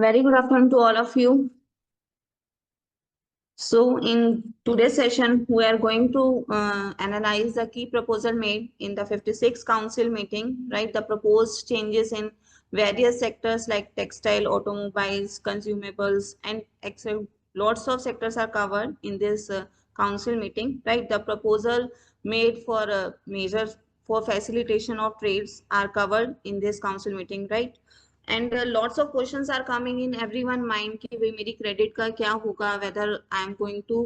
Very good afternoon to all of you. So in today's session, we are going to analyze the key proposal made in the 56th council meeting, right? The proposed changes in various sectors like textile, automobiles, consumables, and lots of sectors are covered in this council meeting, right? The proposal made for measures for facilitation of trades are covered in this council meeting, right? And lots of questions are coming in everyone mind कि भाई मेरी credit का क्या होगा, whether I am going to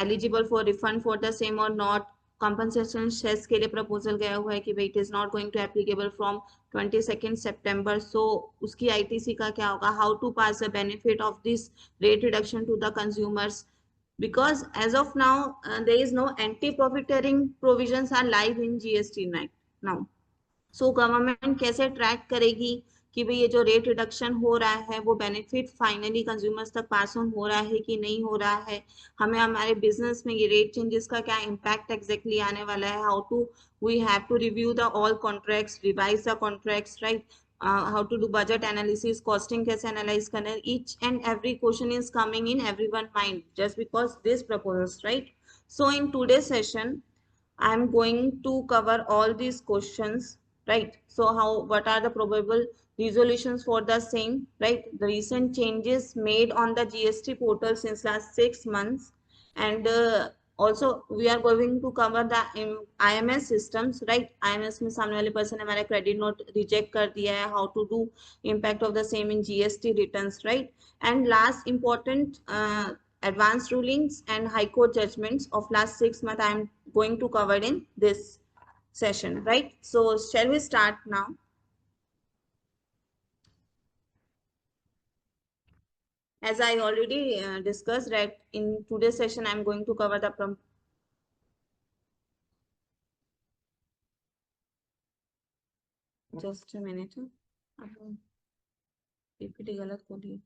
eligible for refund for the same or not. Compensation cess के लिए proposal गया हुआ है कि भाई it is not going to applicable from 22 सितंबर. सो उसकी आईटीसी का क्या होगा, how to pass the benefit of this rate reduction to the consumers, because as of now there is no anti profiteering provisions are live in GST now. So government कैसे track करेगी कि भाई ये जो rate reduction हो रहा है वो बेनिफिट फाइनली कंज्यूमर्स तक पास ऑन हो रहा है कि नहीं हो रहा है, हमें हमारे बिजनेस में ये रेट चेंजेस का क्या इम्पैक्ट एग्जैक्टली आने वाला है, how to we have to review the all contracts, revise the contracts, right, how to do budget analysis, costing कैसे एनालाइज करना है. Each and every question is coming in everyone mind just because this proposals, right. So in today's session I am going to cover all these questions, right? So what are the probable resolutions for the same, right? The recent changes made on the GST portal since last 6 months, and also we are going to cover the IMS systems, right? IMS में सामने वाले person ने हमारा credit note reject कर दिया है, how to do impact of the same in GST returns, right? And last important advanced rulings and high court judgments of last 6 months I am going to cover in this session, right? So shall we start now? As I already discussed, right, in today's session I am going to cover the just a minute. PPT गलत खोलिए.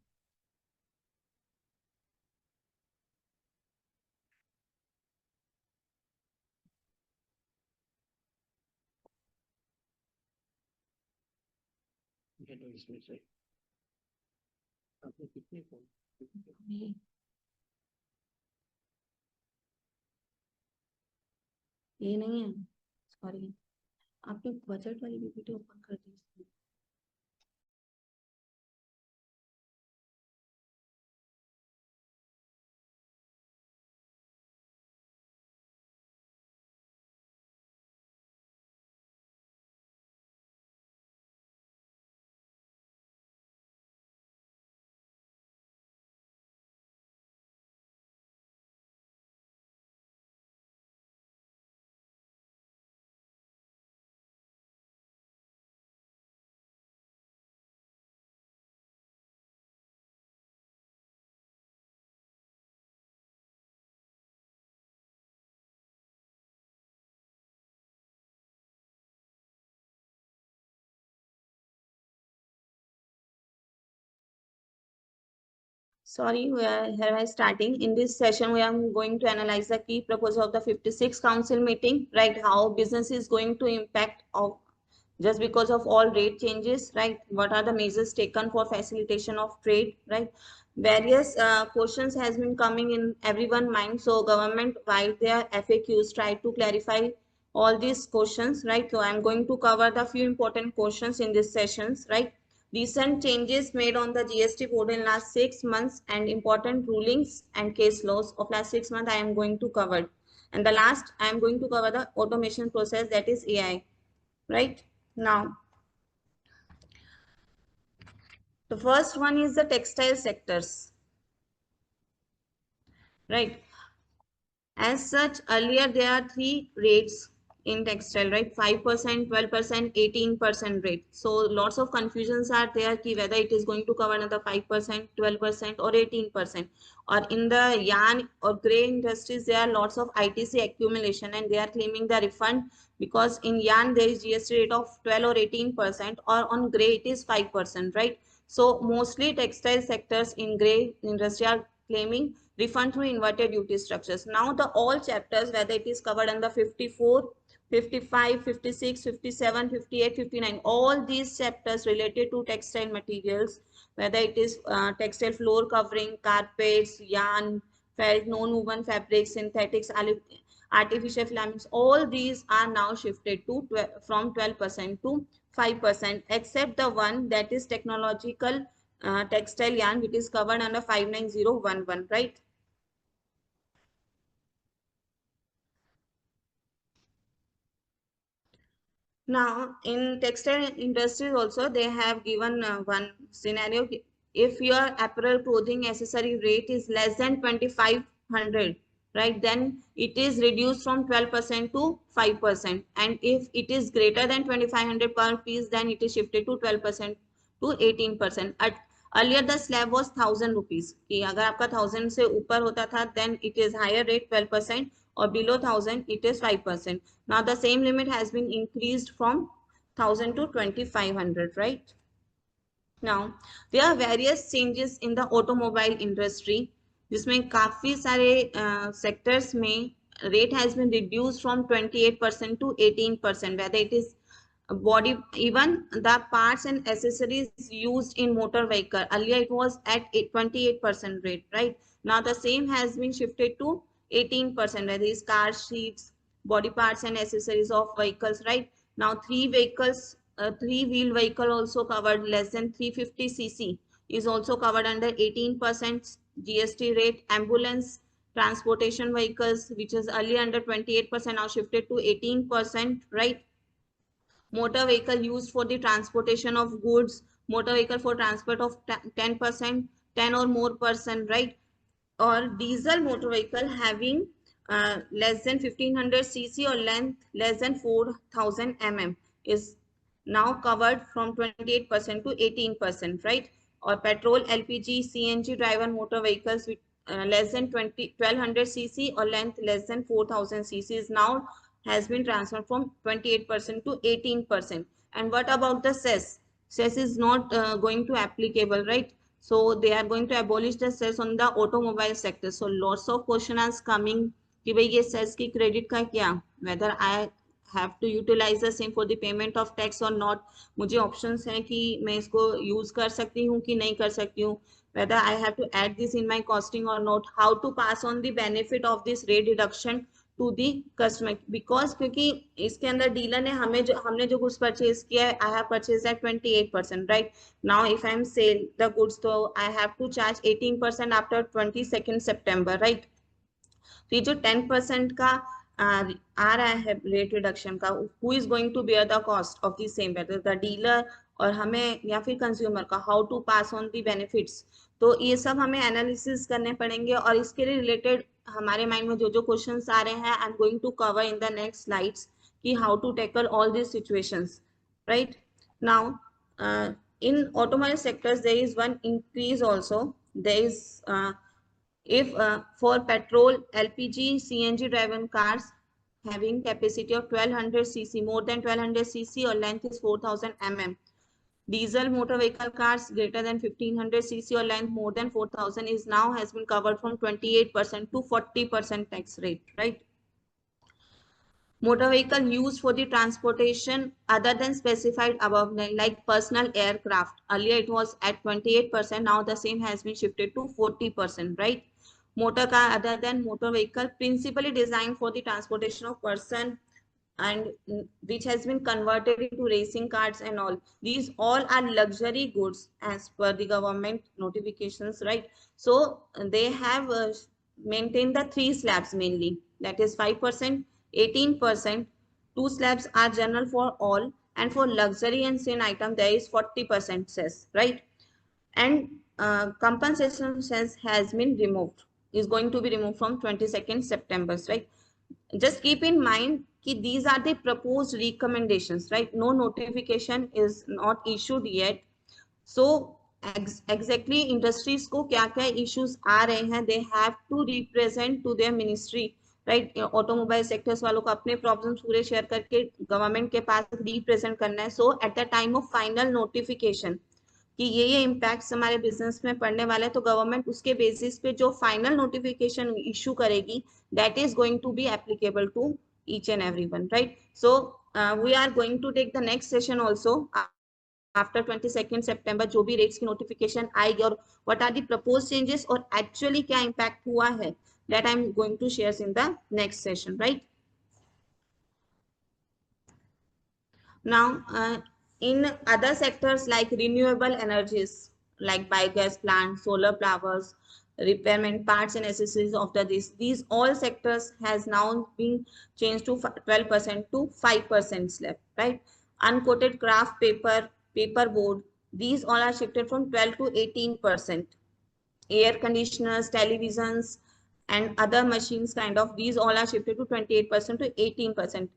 ये नहीं है, sorry, आपने budget वाली PPT open कर दी. Sorry, here I starting. In this session, we are going to analyze the key proposal of the 56th council meeting, right? How business is going to impact of just because of all rate changes, right? What are the measures taken for facilitation of trade, right? Various questions has been coming in everyone mind. So government, while their FAQs, try to clarify all these questions, right? So I'm going to cover the few important questions in this sessions, right? Recent changes made on the GST portal in last 6 months and important rulings and case laws of last 6 months I am going to cover. And the last I am going to cover the automation process, that is AI, right? Now, the first one is the textile sectors, right? As such, earlier there are three rates in textile, right? 5%, 12%, 18% rate. So lots of confusions are there ki whether it is going to cover another 5%, 12% or 18%. Or in the yarn or gray industries, there are lots of ITC accumulation and they are claiming the refund because in yarn there is GST rate of 12 or 18% or on gray it is 5%, right? So mostly textile sectors in gray industry are claiming refund through inverted duty structures. Now the all chapters, whether it is covered under 54 55, 56, 57, 58, 59, all these chapters related to textile materials, whether it is textile floor covering, carpets, yarn, felt, non-woven fabrics, synthetics, artificial filaments, all these are now shifted to from 12% to 5%, except the one that is technological textile yarn, which is covered under 59011, right? Now, in textile industries also, they have given one scenario. If your apparel clothing accessory rate is less than 2500, right, then it is reduced from 12% to 5%. And if it is greater than 2500 per piece, then it is shifted to 12% to 18%. At earlier the slab was 1000 rupees कि अगर आपका 1000 से ऊपर होता था, then it is higher rate 12%, or below 1000 it is 5%. Now the same limit has been increased from 1000 to 2500, right? Now there are various changes in the automobile industry, जिसमें काफी सारे sectors में rate has been reduced from 28% to 18%, whether it is body, even the parts and accessories used in motor vehicle. Earlier it was at 28% rate, right? Now the same has been shifted to 18%, whether it's car seats, body parts and accessories of vehicles, right? Now three-wheel vehicle also covered less than 350 cc is also covered under 18% GST rate. Ambulance transportation vehicles, which is earlier under 28%, now shifted to 18%, right? Motor vehicle used for the transportation of goods, motor vehicle for transport of 10%, 10 or more person, right? Or diesel motor vehicle having less than 1500 cc or length less than 4000 mm is now covered from 28% to 18%, right? Or petrol, LPG, CNG driven motor vehicles with less than 1200 cc or length less than 4000 cc is now has been transferred from 28% to 18%. And what about the cess? Cess is not going to applicable, right? So they are going to abolish the cess on the automobile sector. So lots of questions coming कि भाई ये cess की credit का क्या, whether I have to utilize the same for the payment of tax or not. मुझे options हैं कि मैं इसको use कर सकती हूँ कि नहीं कर सकती हूँ, whether I have to add this in my costing or not, how to pass on the benefit of this rate reduction to the customer, because क्योंकि इसके अंदर डीलर ने हमने जो गुड्स परचेज किया है, I have purchase at 28%, right? Now if I am sale the goods, तो I have to charge 18% after 22 सितंबर, राइट? तो ये जो 10% का आ रहा है रेट रिडक्शन का, who is going to bear the cost of the same, whether the dealer और हमें या फिर कंज्यूमर का, how to pass on the benefits? तो ये सब हमें एनालिसिस करने पड़ेंगे, और इसके लिए रिलेटेड हमारे माइंड में जो जो क्वेश्चंस आ रहे हैं, I am going to cover in the next slides कि how to tackle all this situations, right? Now in automobile sectors there is one increase also. There is if for petrol, LPG, CNG driven cars having capacity of 1200 cc, more than 1200 cc or length is 4000 mm. Diesel motor vehicle cars greater than 1500 cc or length more than 4000 is now has been covered from 28% to 40% tax rate, right? Motor vehicle used for the transportation other than specified above, like personal aircraft. Earlier it was at 28%, now the same has been shifted to 40%, right? Motor car other than motor vehicle principally designed for the transportation of person and which has been converted into racing cars and all. These all are luxury goods as per the government notifications, right? So they have maintained the three slabs mainly, that is 5%, 18%. Two slabs are general for all, and for luxury and sin item there is 40% cess, right? And compensation cess has been removed, is going to be removed from 22nd September, right? Just keep in mind that these are the proposed recommendations, right? No notification is not issued yet. So exactly industries को क्या क्या issues आ रहे हैं, they have to represent to their ministry, right? Automobile sectors वालों को अपने problems पूरे share करके government के पास represent करना है. So at the time of final notification कि ये इम्पैक्ट्स हमारे बिजनेस में पड़ने वाले हैं, तो गवर्नमेंट उसके बेसिस पे जो फाइनल नोटिफिकेशन इशू करेगी, that is going to be applicable to each and everyone, right? So we are going to take the next session also after 22nd September, जो भी rates की notification आएगी और what are the proposed changes और actually क्या impact हुआ है, that I'm going to share in the next session, right? Now, in other sectors like renewable energies, like biogas plants, solar powers, repairment parts and accessories of these all sectors has now been changed to 12% to 5% slab, right? Uncoated craft paper, paper board, these all are shifted from 12 to 18%. Air conditioners, televisions, and other machines kind of, these all are shifted to 28% to 18%.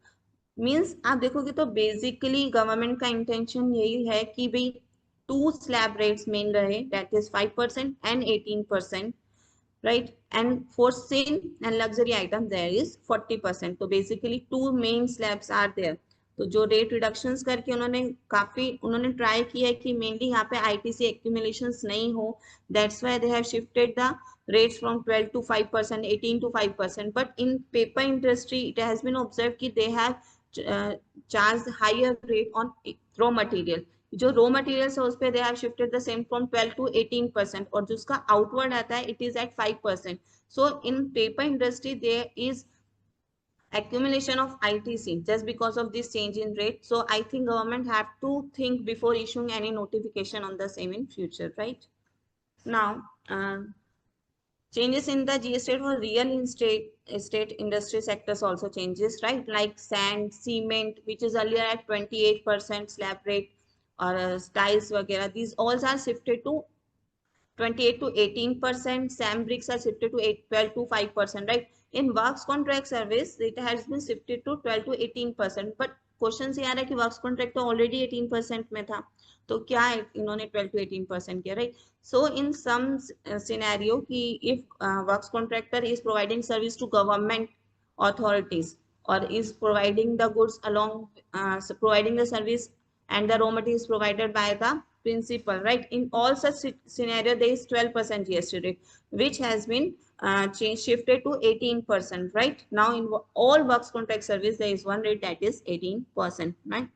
Means आप देखोगे तो basically government का intention यही है कि भाई two slab rates main रहे, that is 5% and 18%, right? And for same and luxury item there is 40%. तो basically two main slabs are there. तो जो रेट रिडक्शंस करके उन्होंने ट्राई किया है कि मेनली यहाँ पे आईटीसी एक्यूमुलेशंस नहीं हो, that's why they have shifted the rates from 12 to 5%, 18 to 5%. But in paper industry, it has been observed कि they have charged higher rate on raw material. जो raw materials है उस पे they have shifted the same from 12 to 18%, और जो उसका outward आता है it is at 5%. So in paper industry there is accumulation of ITC just because of this change in rate. So I think government have to think before issuing any notification on the same in future, right? Now, changes in the GST for real estate industry sectors also changes, right? Like sand, cement, which is earlier at 28% slab rate, or tiles, वगैरह, these all are shifted to 28 to 18%. Sand bricks are shifted to 12 to 5%, right? In works contract service, it has been shifted to 12 to 18%. But question ये आ रहा है कि works contract तो already 18% में था, तो क्या इन्होंने 12 to 18% किया, right? So in some scenario कि if works contractor is providing service to government authorities or is providing the goods along providing the service and the raw material is provided by the principal, right? In all such scenario there is 12% GST rate, which has been shifted to 18%, right? Now in all works contract service there is one rate, that is 18%, right?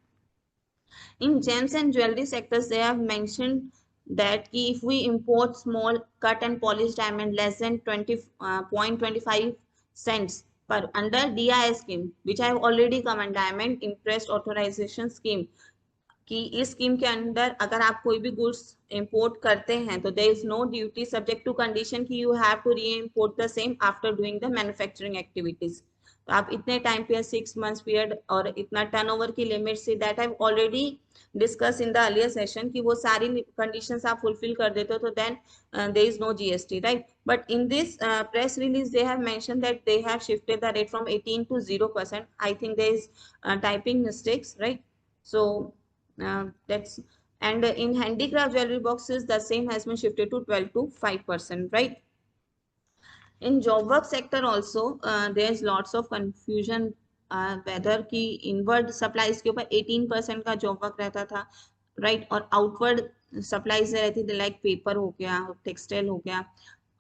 In gems and jewelry sectors they have mentioned that if we import small cut and polished diamond less than 20.25 cents per under DIS scheme, which I have already covered, diamond interest authorization scheme, कि इस scheme के अंदर अगर आप कोई भी goods import करते हैं तो there is no duty subject to condition कि you have to re import the same after doing the manufacturing activities. तो आप इतने टाइम पीरियड 6 months पीरियड और इतना टर्नओवर की लिमिट से, that I already discuss in the earlier session कि वो सारी कंडीशंस आप फुलफिल कर देते हो तो then there is no GST, right? But in this press release they have mention that they have shifted the rate from 18 to 0%. I think there is typing mistakes, right? So that's and in handicraft jewelry boxes the same has been shifted to 12 to 5%, right? In job work sector also there's lots of confusion whether ki inward supplies के ऊपर 18% का job work रहता था, right? और outward supplies रहती थी like paper हो गया, textile हो गया,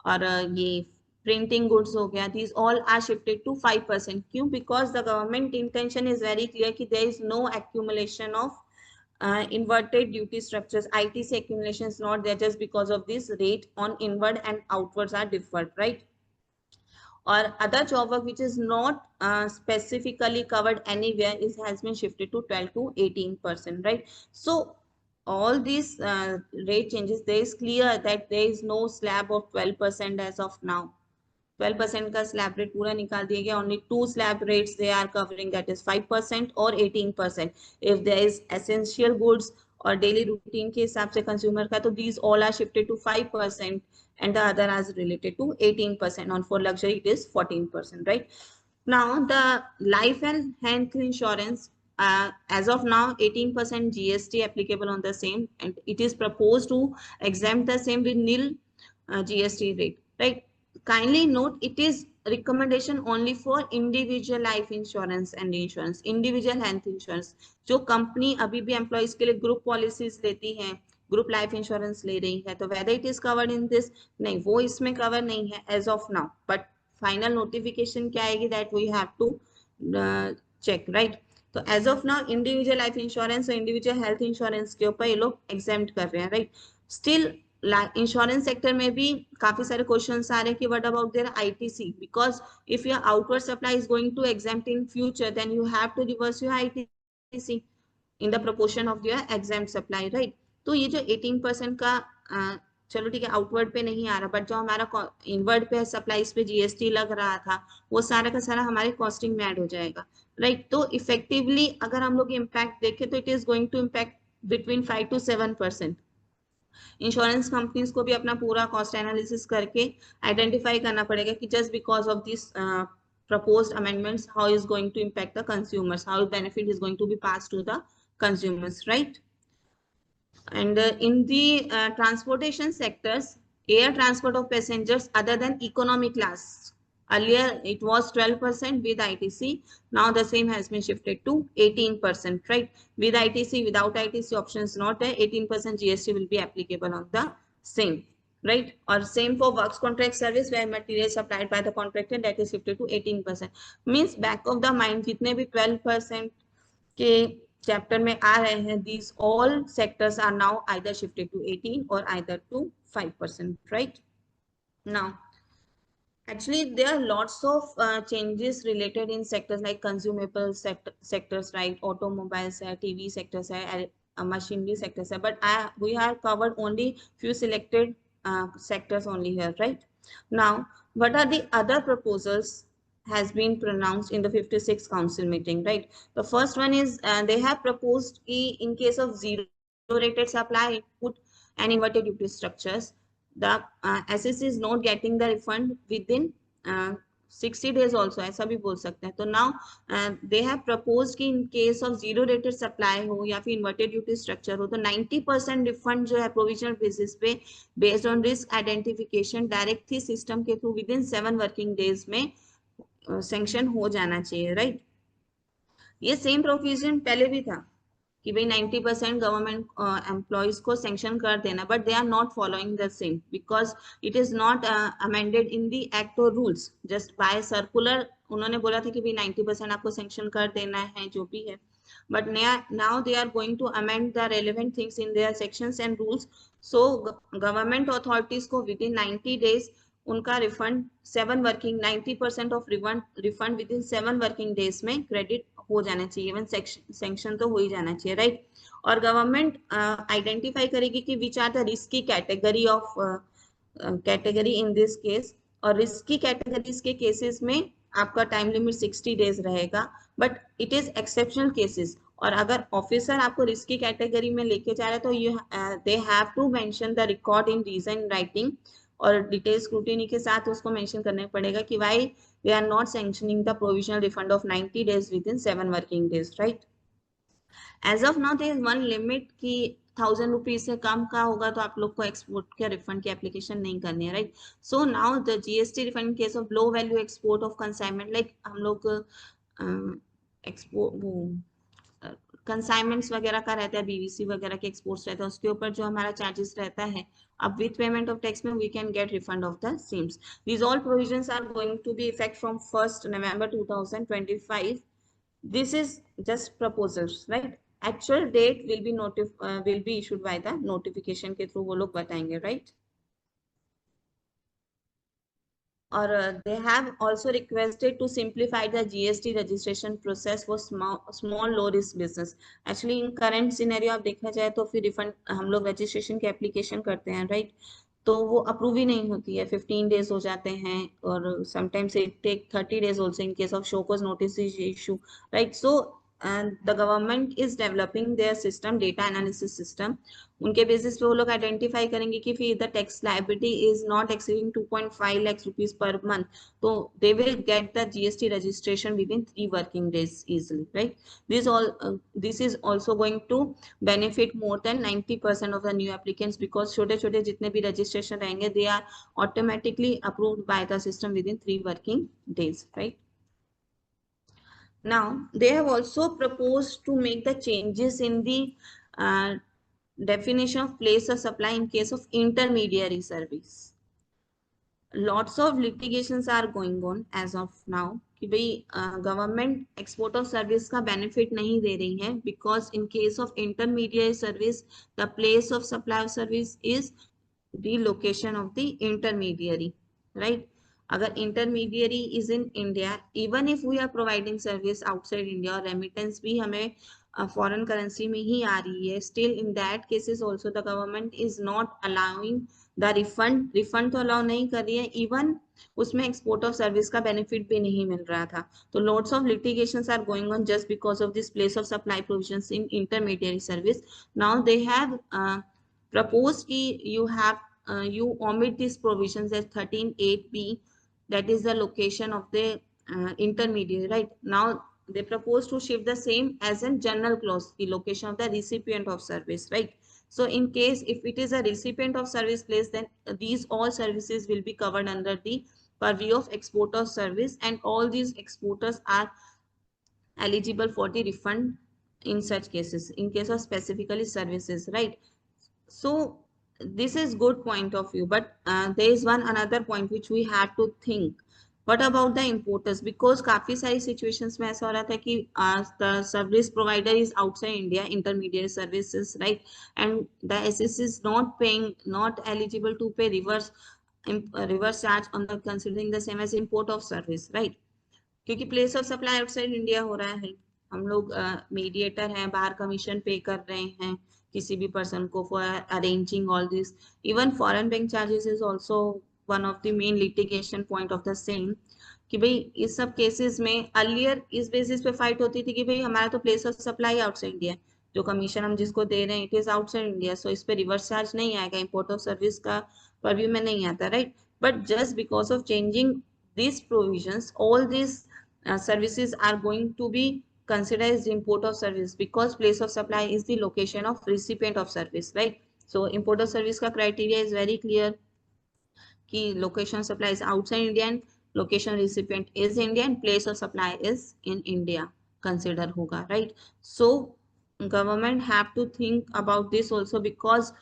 और ये printing goods हो गया, these all are shifted to 5%. क्यों? Because the government intention is very clear कि there is no accumulation of inverted duty structures. ITC accumulation is not there just because of this rate on inward and outwards are differed, right? Or other job work which is not specifically covered anywhere has been shifted to 12 to 18%, right? So all these rate changes, there is clear that there is no slab of 12% as of now. 12% का slab rate पूरा निकाल दिया गया. Only two slab rates they are covering, that is 5% or 18%. If there is essential goods और daily routine के हिसाब से consumer का, तो these all are shifted to 5% and the other is related to 18%. On for luxury it is 14%, right? Now the life and health insurance, as of now 18% GST applicable on the same, and it is proposed to exempt the same with nil GST rate, right? Kindly note it is recommendation only for individual life insurance and insurance, individual health insurance. जो company अभी भी employees के लिए group policies लेती हैं, group life insurance ले रही है, तो whether it is covered in this, नहीं, वो इसमें कवर नहीं है as of now. But final notification क्या आएगी, that we have to check, right. तो as of now individual life insurance और इंडिविजुअल हेल्थ इंश्योरेंस के ऊपर ये लोग एग्जेम्प्ट कर रहे हैं, राइट। स्टिल इंश्योरेंस सेक्टर में भी काफी सारे क्वेश्चंस आ रहे हैं कि what about their ITC, because if your outward supply is going to exempt in future then you have to reverse your ITC in the proportion of your exempt supply, right. तो ये जो 18% का चलो ठीक है आउटवर्ड पे नहीं आ रहा, बट जो हमारा इनवर्ड पे सप्लाईज पे जीएसटी लग रहा था वो सारा का सारा हमारे कॉस्टिंग में ऐड हो जाएगा, राइट। तो इफेक्टिवली अगर हम लोग इम्पैक्ट देखें तो it is going to impact between 5 to 7%। Insurance companies को भी अपना पूरा कॉस्ट एनालिसिस करके आइडेंटिफाई करना पड़ेगा कि just because of this proposed amendments how is going to impact the consumers, how benefit is going to be passed to the consumers, right? And in the transportation sectors, air transport of passengers other than economy class, earlier it was 12% with ITC, now the same has been shifted to 18%, right? With ITC, without ITC option is not there, 18% GST will be applicable on the same, right? Or same for works contract service where material supplied by the contractor, that is shifted to 18%। means back of the mind जितने भी 12% के chapter में आ रहे हैं, these all sectors are now either shifted to 18 or either to 5%, right? Now actually there are lots of changes related in sectors like consumable sectors, right? Automobiles hai, TV sectors hai, machinery sectors hai, but we have covered only few selected sectors only here, right? Now what are the other proposals has been pronounced in the 56th council meeting, right? The first one is they have proposed in case of zero rated supply input and inverted duty structures, the SSC is not getting the refund within 60 days also, ऐसा भी बोल सकते हैं। तो now they have proposed कि in case of zero rated supply हो या फिर inverted duty structure हो तो 90% refund जो है provisional basis पे based on risk identification direct he system के through within 7 working days में sanction हो जाना चाहिए, right? ये सेम प्रोविजन पहले भी था कि भाई 90% गवर्नमेंट एम्प्लॉयज को सैंक्शन कर देना, but they are not following the same because it is not amended in the act और रूल्स, जस्ट बाय सर्कुलर उन्होंने बोला था कि भाई 90% आपको सैंक्शन कर देना है जो भी है, but now they are going to amend the relevant things in their sections and rules, so government authorities को within 90 days उनका refund 7 working 90% of refund with in 7 working days में क्रेडिट हो जाना चाहिए, इवन सैंक्शन तो हो ही जाना चाहिए, राइट? और गवर्नमेंट आइडेंटिफाई करेगी कि which are the risky category of category in this case, और रिस्की कैटेगरीज के केसेस में आपका टाइम लिमिट 60 डेज रहेगा, but it is exceptional cases. और अगर ऑफिसर आपको रिस्की कैटेगरी में लेके जा रहे हैं तो you they have to mention the record in reason writing, और डिटेल स्क्रूटिनी के साथ उसको मेंशन करना पड़ेगा कि why they are not sanctioning the provisional refund of 90 days within 7 working days, right? As of now there is one limit कि 1000 rupees से कम का होगा तो आप लोग को एक्सपोर्ट के रिफंड की एप्लीकेशन नहीं करनी है, right? So now the GST refund in case of low value export of consignment, like हम लोग एक्सपोर्ट वो कंसाइनमेंट्स वगैरह का रहता है, बीवीसी वगैरह के एक्सपोर्ट्स रहता है, उसके ऊपर जो हमारा चार्जेस रहता है, अब विथ पेमेंट ऑफ टैक्स में we can get refund of the sames. These all provisions are going to be effect from 1st November 2025। This is just proposals, right? Actual date will be issued by the notification के through वो लोग बताएंगे, right? और they have also requested to simplify the GST registration process for small low risk business। actually in current scenario आप देखा जाए तो फिर रिफंड हम लोग रजिस्ट्रेशन की एप्लीकेशन करते हैं, राइट? तो वो अप्रूव ही नहीं होती है, 15 डेज हो जाते हैं, और sometimes it take 30 days also in case of show cause notice issue, right? So the government is developing their system, data analysis system, उनके बेसिस पे वो लोग आइडेंटिफाई करेंगे कि फिर the tax liability is not exceeding 2.5 lakh rupees per month, तो they will get the GST registration within 3 working days easily, right? This is also going to benefit more than 90% of the new applicants, because छोटे छोटे जितने भी registration रहेंगे they are automatically approved by the system within 3 working days, right? Now they have also proposed to make the changes in the definition of place of supply in case of intermediary service. Lots of litigations are going on as of now कि भाई government export of service का benefit नहीं दे रही है, because in case of intermediate service the place of supply of service is the location of the intermediary, right. अगर intermediary is in India, even if we are providing service outside India और remittance भी हमें foreign currency में ही आ रही है, still in that cases also the government is not allowing the refund तो अलाउ नहीं कर रही है, इवन उसमें एक्सपोर्ट ऑफ सर्विस का बेनिफिट भी नहीं मिल रहा था। तो lots of litigations are going on just because of this place of supply provisions in intermediate service. Now they have proposed ki you omit these provisions as 13(8)(b), that is the location of the intermediary, right? Now they propose to shift the same as in general clause, the location of the recipient of service, right? So in case if it is a recipient of service place, then these all services will be covered under the purview of export of service, and all these exporters are eligible for the refund in such cases, in case of specifically services, right? So this is good point of view, but there is one another point which we have to think. What about the importers? Because काफी सारी situations में ऐसा हो रहा था कि the service provider is outside India, intermediary services, right? And the SS is not paying, not eligible to pay reverse charge on the considering the same as import of service, right? क्योंकि place of supply outside India हो रहा है, हम लोग mediator हैं, बाहर commission पे कर रहे हैं किसी भी पर्सन को for arranging all this. Even foreign bank charges is also one of the main litigation point of the same, कि भाई इस सब केसेस में अर्लियर इस बेसिस पे फाइट होती थी कि भाई हमारा तो place of supply outside India, जो कमीशन हम जिसको दे रहे हैं इट इज आउटसाइड इंडिया, सो इस पे रिवर्स चार्ज नहीं आएगा, इंपोर्ट ऑफ सर्विस का परव्यू में नहीं आता, right. But just because of changing these provisions, all these services are going to be considered as import of service, because place of supply is the location of recipient of service, right? So import of service ka criteria is very clear ki location supply is outside India and location recipient is Indian, place of supply is in India consider hoga, right? So government have to think about this also, because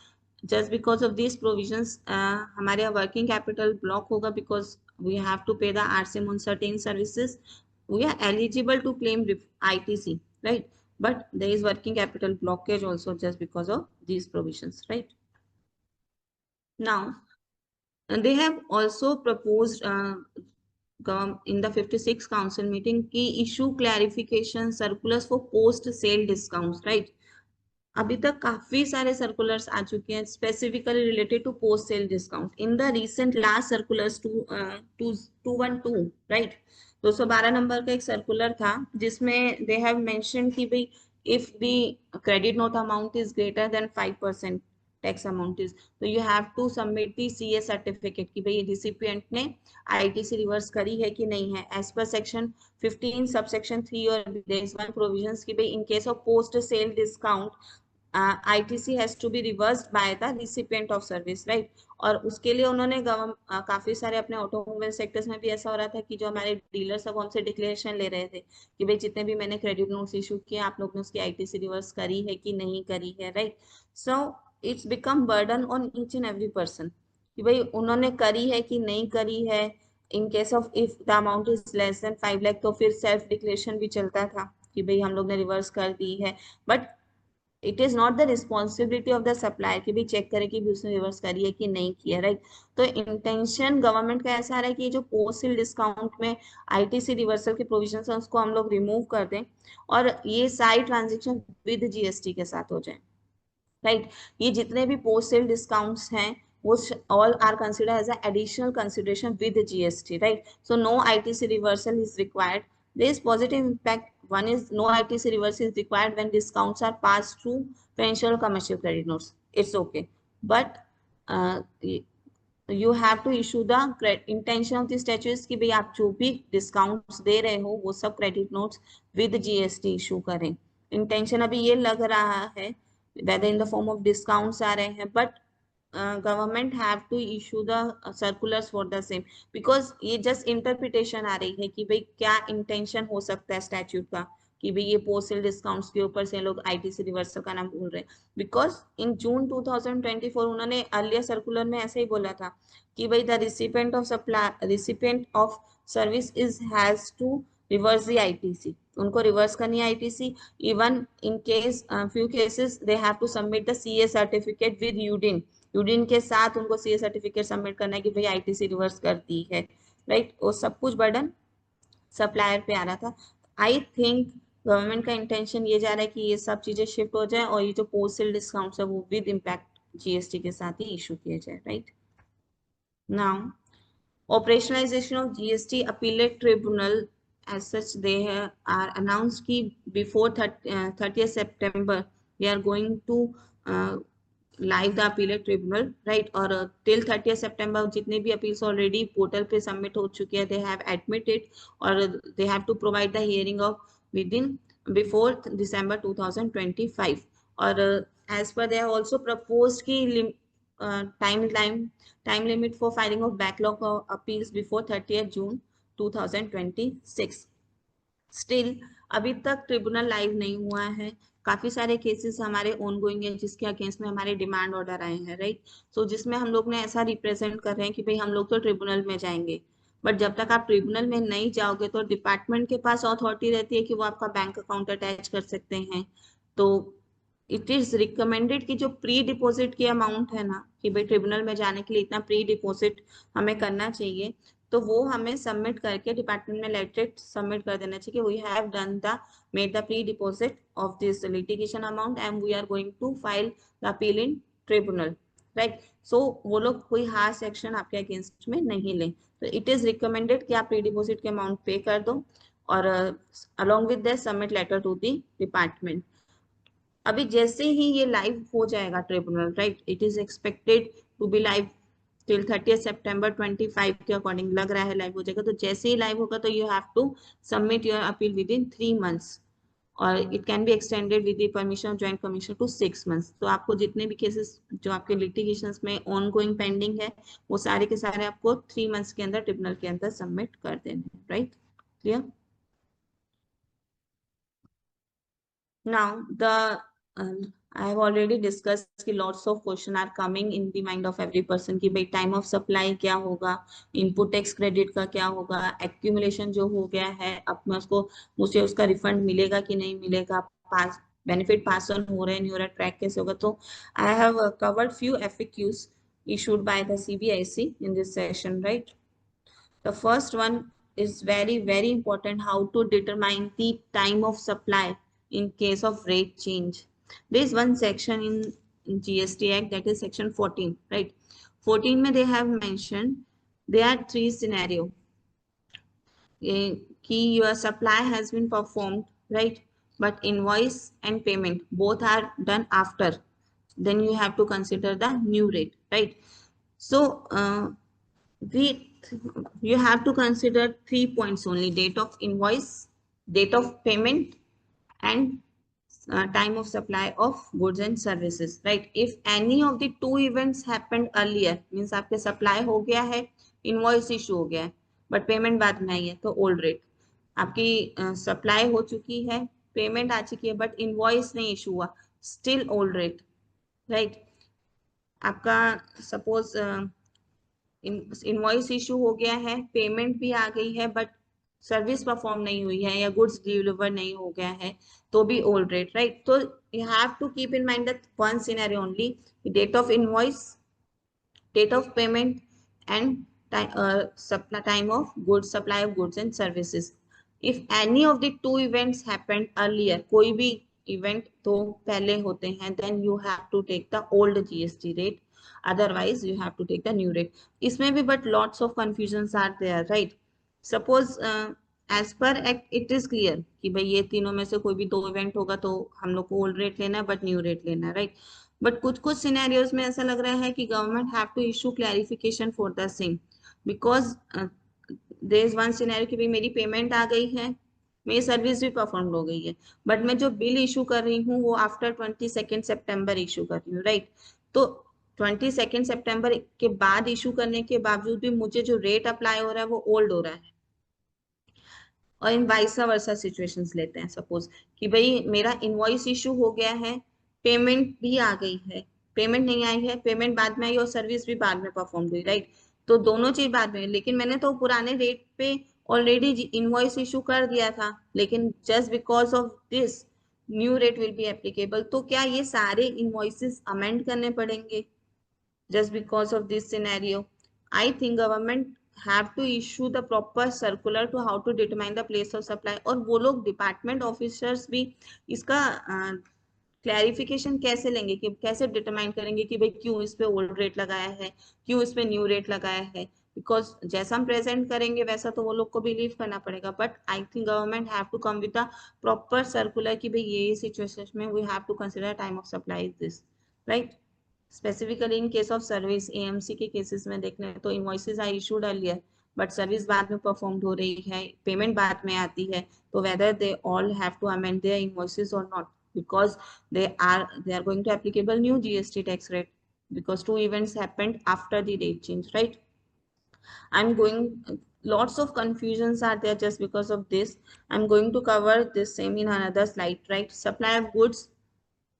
just because of these provisions हमारे working capital block होगा, because we have to pay the RCM on certain services, we are eligible to claim ITC, right? But there is working capital blockage also just because of these provisions, right? Now, and they have also proposed in the 56th council meeting key issue clarification circulars for post sale discounts, right? अभी तक काफी सारे circulars आ चुके हैं specifically related to post sale discount in the recent last circulars 212, right. 212 number का एक circular था जिसमें दे हैव मेंशन्ड कि भाई if the credit note amount is greater than 5% tax amount is, तो you have to submit the CA certificate कि भाई recipient ने ITC रिवर्स करी है कि नहीं है, एज पर सेक्शन 15 सबसेक्शन 3 और देयर इज वन प्रोविजंस कि भाई इन case of post sale discount ITC has to be reversed by the recipient of service, right? और उसके लिए उन्होंने काफी सारे अपने ऑटोमोबाइल सेक्टर्स में भी ऐसा हो रहा था कि जो हमारे डीलर्स अब हमसे डिक्लेरेशन ले रहे थे कि भाई जितने भी मैंने क्रेडिट नोट्स इशू किए आप लोग ने उसकी ITC रिवर्स करी है कि नहीं करी है, right? So it's become burden on each and every person कि भाई उन्होंने करी है कि नहीं करी है। इन case of if the amount is less than 5 lakh तो फिर सेल्फ डिक्लेरेशन भी चलता था कि भाई हम लोग ने रिवर्स कर दी है, but it is not the responsibility of the supplier कि भी चेक करे कि भी उसने रिवर्स करी है कि नहीं किया, राइट? तो इंटेंशन गवर्नमेंट का ऐसा आ रहा है कि जो पोस्ट सेल डिस्काउंट में ITC रिवर्सल के प्रोविजन है उसको हम लोग रिमूव कर दें और ये सारी ट्रांजेक्शन विद GST के साथ हो जाए, राइट? ये जितने भी पोस्ट सेल डिस्काउंट्स हैं वो all are considered as an additional consideration with GST, right? So no ITC reversal is required. There is positive impact. One is no ITC reversal is required when discounts are passed through financial or commercial credit notes. It's okay, but you have to issue the intention of the statutes कि भाई आप जो भी discounts दे रहे हो वो सब credit notes with GST issue करें। इंटेंशन अभी ये लग रहा है whether in the form of discounts आ रहे हैं, but government have to issue the circulars for the same, because ये just interpretation आ रही है कि भाई क्या intention हो सकता है statute का कि भाई ये पोस्ट सेल डिस्काउंट्स के ऊपर से लोग ITC रिवर्सल का नाम बोल रहे हैं। बिकॉज इन जून 2024 उन्होंने अर्लियर सर्कुलर में ऐसे ही बोला था कि भाई the recipient of service is has to reverse the ITC. उनको रिवर्स करनी है ITC. Even in case few cases they have to submit the CA certificate with UDIN. UDIN के साथ उनको CA certificate सबमिट करना है कि भाई ITC रिवर्स कर दी है, राइट. वो सब कुछ बर्डन सप्लायर पे आ रहा था. आई थिंक गवर्नमेंट का इंटेंशन ये जा रहा है कि ये सब चीजें शिफ्ट हो जाए और ये जो पोस्ट सेल डिस्काउंट है वो विद इम्पैक्ट GST के साथ ही इशू किया जाए, right. Now operationalization of GST appellate tribunal, as such they are announced ki before 30th September we are going to live the appellate tribunal, right. और till 30th September जितने भी appeals already portal पे submit हो चुके हैं, they have admitted और they have to provide the hearing of within before December 2025. और as per they have also proposed ki time limit for filing of backlog of appeals before 30th June 2026. Still अभी तक tribunal live नहीं हुआ है. काफी सारे cases हमारे on going है जिसके अगेंस्ट में हमारे डिमांड ऑर्डर आए हैं, राइट. सो जिसमें हम लोग ने ऐसा रिप्रेजेंट कर रहे हैं कि भाई हम लोग तो ट्रिब्यूनल में जाएंगे, बट जब तक आप ट्रिब्यूनल में नहीं जाओगे तो डिपार्टमेंट के पास अथॉरिटी रहती है कि वो आपका बैंक अकाउंट अटैच कर सकते हैं. तो इट इज रिकमेंडेड कि जो प्री डिपॉजिट की अमाउंट है ना, कि भाई ट्रिब्यूनल में जाने के लिए इतना प्री डिपॉजिट हमें करना चाहिए, तो वो हमें सबमिट करके डिपार्टमेंट में लेटर सबमिट कर देना चाहिए. We have done the made the pre deposit of this litigation amount and we are going to file the appeal in tribunal, right. So वो लोग कोई हार्श एक्शन आपके अगेंस्ट में नहीं लें. तो इट इज रिकमेंडेड कि आप प्री डिपॉजिट के अमाउंट पे कर दो और along with that submit letter to the department. अभी जैसे ही ये लाइव हो जाएगा tribunal, right, it is expected to be live till 30th September 25 के अकॉर्डिंग लग रहा है लाइव हो जाएगा. तो जैसे ही लाइव होगा तो you have to submit your appeal within 3 months और it can be extended with the permission of joint commission to 6 months. तो आपको जितने भी केसेस जो आपके लिटिगेशंस में ऑन गोइंग पेंडिंग है वो सारे के सारे आपको 3 months के अंदर ट्रिब्यूनल के अंदर सबमिट कर देने हैं, right. Clear. Now, I have already discussed कि lots of question are coming in the mind of every person कि भाई time of supply क्या होगा, input tax credit का क्या होगा, accumulation जो हो गया है अब मैं मुझे उसका refund मिलेगा कि नहीं मिलेगा, benefit pass on हो रहा है नहीं हो रहा, track कैसे होगा. तो I have covered few FAQs issued by the CBIC in this session, right. The first one is very important, how to determine the time of supply in case of rate change. There is one section in GST Act, that is section 14, right. 14 में they have mentioned there are 3 scenarios. Your supply has been performed, right, but invoice and payment both are done after, then you have to consider the new rate, right. So you have to consider 3 points only: date of invoice, date of payment, and time of supply of goods and services, right. If any of the 2 events happened earlier, means आपके supply हो गया है, invoice issue हो गया है, but payment बाद में आई है, तो old rate. आपकी supply हो चुकी है, payment आ चुकी है, but invoice नहीं issue हुआ, still old rate, right. आपका suppose इनवॉइस इशू हो गया है, पेमेंट भी आ गई है, बट सर्विस परफॉर्म नहीं हुई है या गुड्स डिलीवर नहीं हो गया है, तो भी ओल्ड रेट, राइट. तो you have to keep in mind that one scenario only, date of invoice, date of payment, and time of goods, supply of goods and services. If any of the 2 events happened earlier, कोई भी event तो पहले होते हैं, then you have to take the old GST rate, otherwise you have to take the new rate. इसमें भी but lots of confusions are there, right. Suppose as per act it is clear कि भाई ये तीनों में से कोई भी 2 event होगा तो हम लोग को old rate लेना है but new rate लेना है, right. बट कुछ सिनेरियोज में ऐसा लग रहा है कि government have to issue clarification for the same, because there is one scenario कि भाई मेरी पेमेंट आ गई है, मेरी सर्विस भी परफॉर्म हो गई है, बट मैं जो बिल इशू कर रही हूँ वो आफ्टर 22 सितंबर इशू कर रही हूँ, राइट. तो 22 सितंबर के बाद इशू करने के बावजूद भी मुझे जो रेट अप्लाई हो रहा है वो ओल्ड हो रहा है. और इन वाइसा वर्सा सिचुएशंस लेते हैं, सपोज कि भाई मेरा इनवॉइस इशू हो गया है, पेमेंट भी आ गई है, पेमेंट नहीं आई है, पेमेंट बाद में आई और सर्विस भी बाद में परफॉर्म हुई, राइट. तो दोनों चीज बाद में, लेकिन मैंने तो पुराने रेट पे ऑलरेडी इनवॉइस इशू कर दिया था, लेकिन just because of this new rate will be applicable, तो क्या ये सारे इनवॉइसेस अमेंड करने पड़ेंगे just because of this scenario? I think government have to issue the proper circular to how to determine the place of supply, और वो लोग department officers भी इसका क्लैरिफिकेशन कैसे लेंगे, कि कैसे डिटरमाइन करेंगे कि भाई क्यों इस पे ओल्ड रेट लगाया है, क्यों इस पे न्यू रेट लगाया है? बिकॉज जैसा हम प्रेजेंट करेंगे वैसा तो वो लोग को बिलीव करना पड़ेगा, but I think government have to come with a proper circular कि भाई ये सिचुएशन में we have to consider time of supply this, right? Specifically in case of service, AMC के केसेस में देखने तो invoices are issued earlier, but service बाद में परफॉर्म्ड हो रही है, पेमेंट बाद में आती है, तो whether they all have to amend their invoices or not, because they are going to applicable new GST tax rate, because two events happened after the rate change, right? I'm going, lots of confusions are there just because of this. I'm going to cover this same in another slide, right? Supply of goods,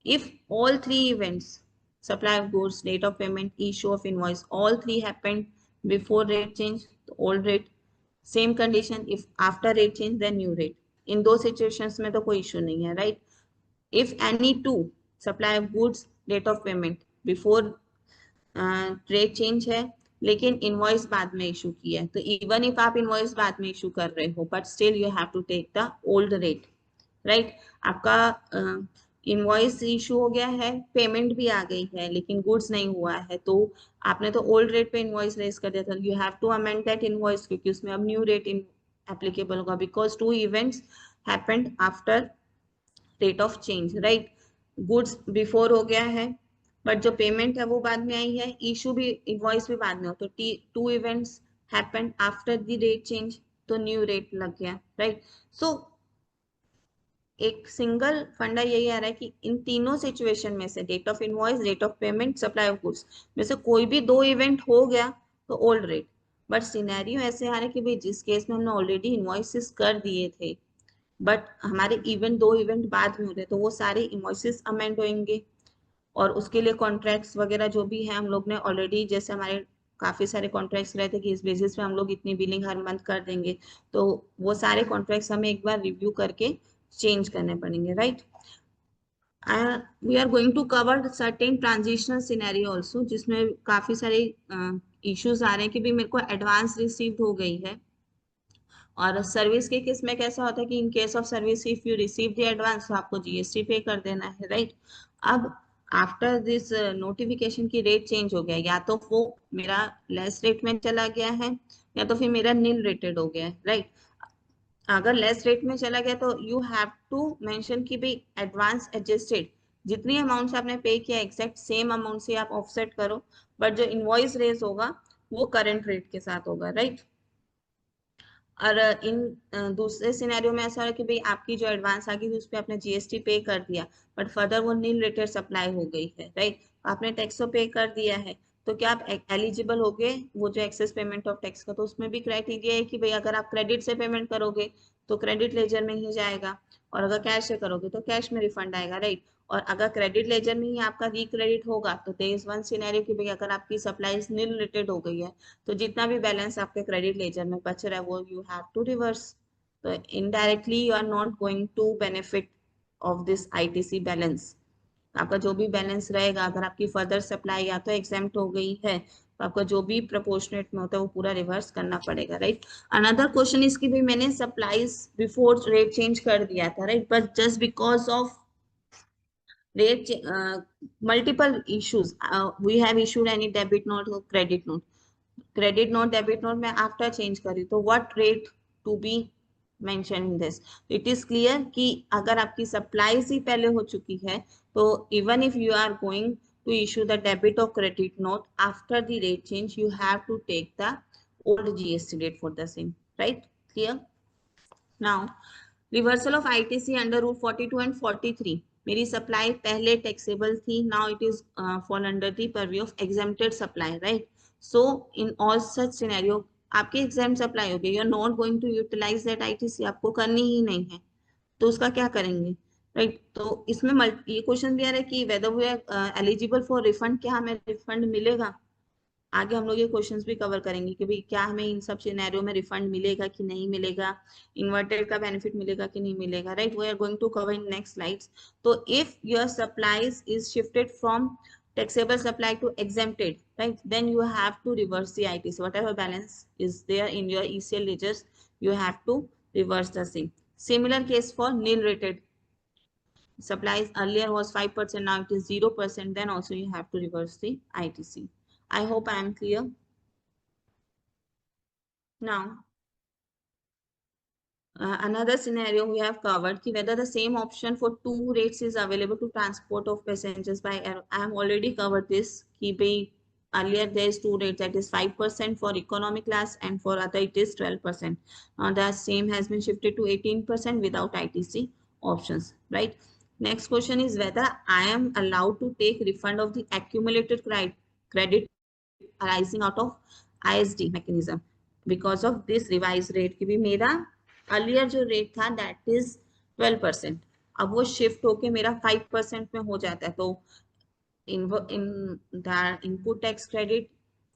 if all three events, supply of goods, date of payment, issue of invoice, all three happened before rate change, the old rate, same condition, if after rate change then new rate, in those situations में तो कोई issue नहीं है, right? If any two, supply of goods, date of payment before rate change है, लेकिन invoice बाद में issue किया है, तो इवन इफ आप इनवॉइस बाद में इशू कर रहे हो but still you have to take the old rate, right? आपका इनवॉइस इशू हो गया है, पेमेंट भी आ गई है, लेकिन गुड्स नहीं हुआ है, तो आपने तो ओल्ड रेट पे इनवॉइस रेज कर दिया था, you have to amend that invoice, क्योंकि उसमें अब न्यू रेट एप्लीकेबल होगा, because two events happened after rate of change, right? Goods before हो गया है, बट जो पेमेंट है वो बाद में आई है, इशू भी, इनवॉइस भी बाद में हो, तो two events happened after the rate change, तो न्यू रेट लग गया, राइट? सो एक सिंगल फंडा यही आ रहा है कि इन तीनों सिचुएशन में से, date of invoice, date of payment, supply of goods में से कोई भी दो इवेंट हो गया तो ओल्ड रेट, बट सिनेरियो ऐसे आ रहा है कि भाई जिस केस में हमने ऑलरेडी इनवॉइसेस कर दिए थे बट हमारे इवेंट, दो इवेंट बाद में हो रहे, तो वो सारे इनवॉइसेस अमेंड होंगे, और उसके लिए कॉन्ट्रैक्ट्स वगैरह जो भी है हम लोग ने ऑलरेडी, जैसे हमारे काफी सारे कॉन्ट्रैक्ट्स रहे थे कि इस बेसिस पे हम लोग इतनी बिलिंग हर मंथ कर देंगे, तो वो सारे कॉन्ट्रैक्ट्स हमें एक बार रिव्यू करके चेंज करने पड़ेंगे, right? We are going to cover certain transitional scenario also, जिसमें काफी सारे इश्यूज आ रहे हैं कि भाई मेरे को एडवांस रिसीव्ड हो गई है, और सर्विस के केस में कैसा होता है कि इन case of service if you receive the advance तो आपको जीएसटी पे कर देना है, राइट? अब आफ्टर दिस नोटिफिकेशन की रेट चेंज हो गया, या तो वो मेरा लेस रेट में चला गया है, या तो फिर मेरा नील रेटेड हो गया है, राइट? अगर लेस रेट में चला गया तो यू हैव टू मेंशन कि भाई एडवांस एडजस्टेड, जितनी अमाउंट से आपने पे किया एग्जैक्ट सेम अमाउंट से आप ऑफसेट करो, बट जो इनवॉइस रेज होगा वो करंट रेट के साथ होगा, राइट? और इन दूसरे सिनेरियो में ऐसा है कि भाई आपकी जो एडवांस आ गई थी उस पर आपने जीएसटी पे कर दिया, बट फर्दर वो नील रेटेड सप्लाई हो गई है, राइट? आपने टैक्स तो पे कर दिया है, तो क्या आप एलिजिबल हो गए वो जो एक्सेस पेमेंट ऑफ टैक्स का? तो उसमें भी क्राइटेरिया है कि भाई अगर आप क्रेडिट से पेमेंट करोगे तो क्रेडिट लेजर में ही जाएगा, और अगर कैश से करोगे तो कैश में रिफंड आएगा, राइट? और अगर क्रेडिट लेजर में ही आपका रिक्रेडिट होगा तो देयर इज वन सिनेरियो कि भाई अगर आपकी सप्लाई नील रेटेड हो गई है तो जितना भी बैलेंस आपके क्रेडिट लेजर में बच रहा है वो यू हैव टू रिवर्स, तो indirectly you are not going to benefit of this ITC balance. आपका जो भी बैलेंस रहेगा, अगर आपकी फर्दर सप्लाई या तो एग्जेम्प्ट हो गई है तो आपका जो भी प्रोपोर्शनेट में होता है वो पूरा रिवर्स करना पड़ेगा, राइट? अनदर क्वेश्चन इसकी भी, मैंने सप्लाईज बिफोर रेट चेंज कर दिया था, right? But just because of rate multiple issues, we have issued any debit note or credit note, credit note, debit note में आफ्टर चेंज करी, तो what rate to be mention in this? It is clear कि अगर आपकी supplies ही पहले हो चुकी है तो even if you are going to issue the debit और credit note after the rate change you have to take the old GST rate for the same, right? Clear? Now reversal of ITC under rule 42 and 43, मेरी supply पहले taxable थी, now it is fall under the purview of exempted supply, right? So in all such scenario आपकी exempt supply हो गई, you are not going to utilise that ITC, आपको करनी ही नहीं है, तो उसका क्या करेंगे, राइट? तो इसमें ये क्वेश्चन भी आ रहा है कि whether we are eligible for refund, क्या हमें रिफंड मिलेगा? आगे हम लोग ये क्वेश्चंस भी कवर करेंगे कि भाई क्या हमें इन सब सिनेरियो में रिफंड मिलेगा कि नहीं मिलेगा, इन्वर्टेड का बेनिफिट मिलेगा कि नहीं मिलेगा, right? We are going to cover in next slides. तो if your supplies is shifted from taxable supply to exempted, right, then you have to reverse the ITC. Whatever balance is there in your ECL ledgers, you have to reverse the same. Similar case for nil rated supplies. Earlier was 5%, now it is 0%. Then also you have to reverse the ITC. I hope I am clear. Now, another scenario we have covered ki whether the same option for two rates is available to transport of passengers by air. I have already covered this ki bhai earlier there is two rates, that is 5% for economy class and for other it is 12%. Now the same has been shifted to 18% without ITC options, right? Next question is whether I am allowed to take refund of the accumulated credit arising out of ISD mechanism because of this revised rate कि भी मेरा earlier जो rate था that is 12%, अब वो shift होके मेरा 5% में हो जाता है. तो in the input tax credit,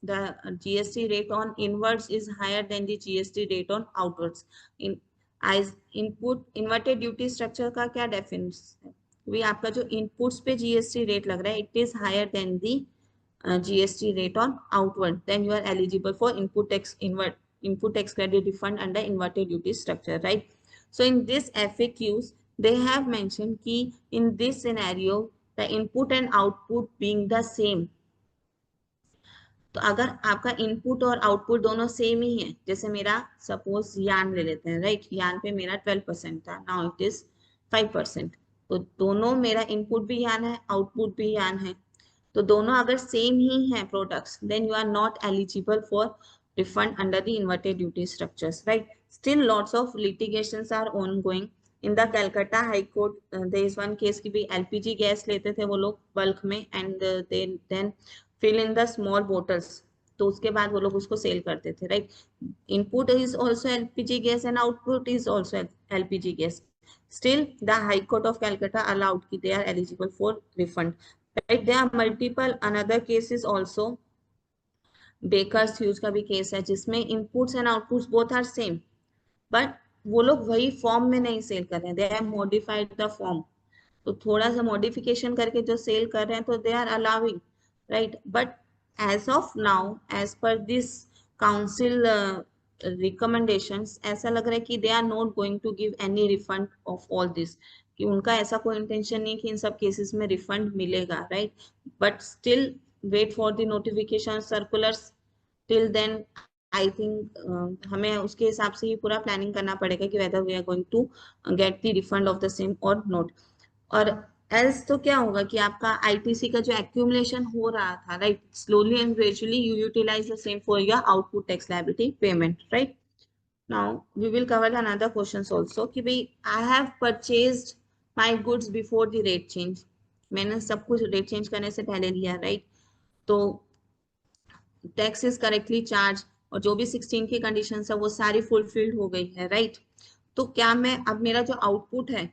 the GST rate on inwards is higher than the GST rate on outwards. In as input inverted duty structure का क्या definition है? भी आपका जो inputs पे GST rate लग रहा है, it is higher than the GST rate on outward, then you are eligible for input tax credit refund under inverted duty structure, right? So in this FAQs they have mentioned कि in this scenario the input and output being the same. तो अगर आपका input और output दोनों same ही है, जैसे मेरा suppose यान ले लेते हैं, राइट? यान पे मेरा 12% था, नाउ इट इज 5%. तो दोनों मेरा इनपुट भी यान है, आउटपुट भी यान है. तो दोनों अगर सेम ही हैं products, then you are not eligible for refund under the inverted duty structures, right? Still lots of litigations are ongoing. In the Calcutta High Court, there is one case कि भी LPG गैस लेते थे वो लोग bulk में and they then fill in the small bottles. तो उसके बाद वो लोग उसको सेल करते थे, right? Input is also LPG gas and output is also LPG gas. Still, the High Court of Calcutta allowed कि they are eligible for refund. Right? There are multiple another cases also. Bakers Hughes का भी case है जिसमें inputs and outputs both are same, but वो लोग वही form में नहीं सेल कर रहे हैं, they have modified the form. तो थोड़ा सा मॉडिफिकेशन करके जो सेल कर रहे हैं तो they are allowing, right? But as of now as per this council recommendations ऐसा लग रहा है कि they are not going to give any refund of all this, कि उनका ऐसा कोई इंटेंशन नहीं कि इन सब केसेस में रिफंड मिलेगा, right? But still wait for the notification circulars. Till then I think हमें उसके हिसाब से ही पूरा प्लानिंग करना पड़ेगा कि whether we are going to get the refund of the same or not. Or else तो क्या होगा कि आपका आईटीसी का जो एक्यूमुलेशन हो रहा था, right, slowly and gradually you utilize the same for your output tax liability payment, right? Now we will cover another questions also कि भाई I have purchased my goods before the rate change. मैंने सब कुछ rate change करने से पहले लिया, right? तो टैक्स इज करेक्टली चार्ज और जो भी 16 की कंडीशन है वो सारी फुलफिल्ड हो गई है, राइट? तो क्या मैं अब मेरा जो आउटपुट है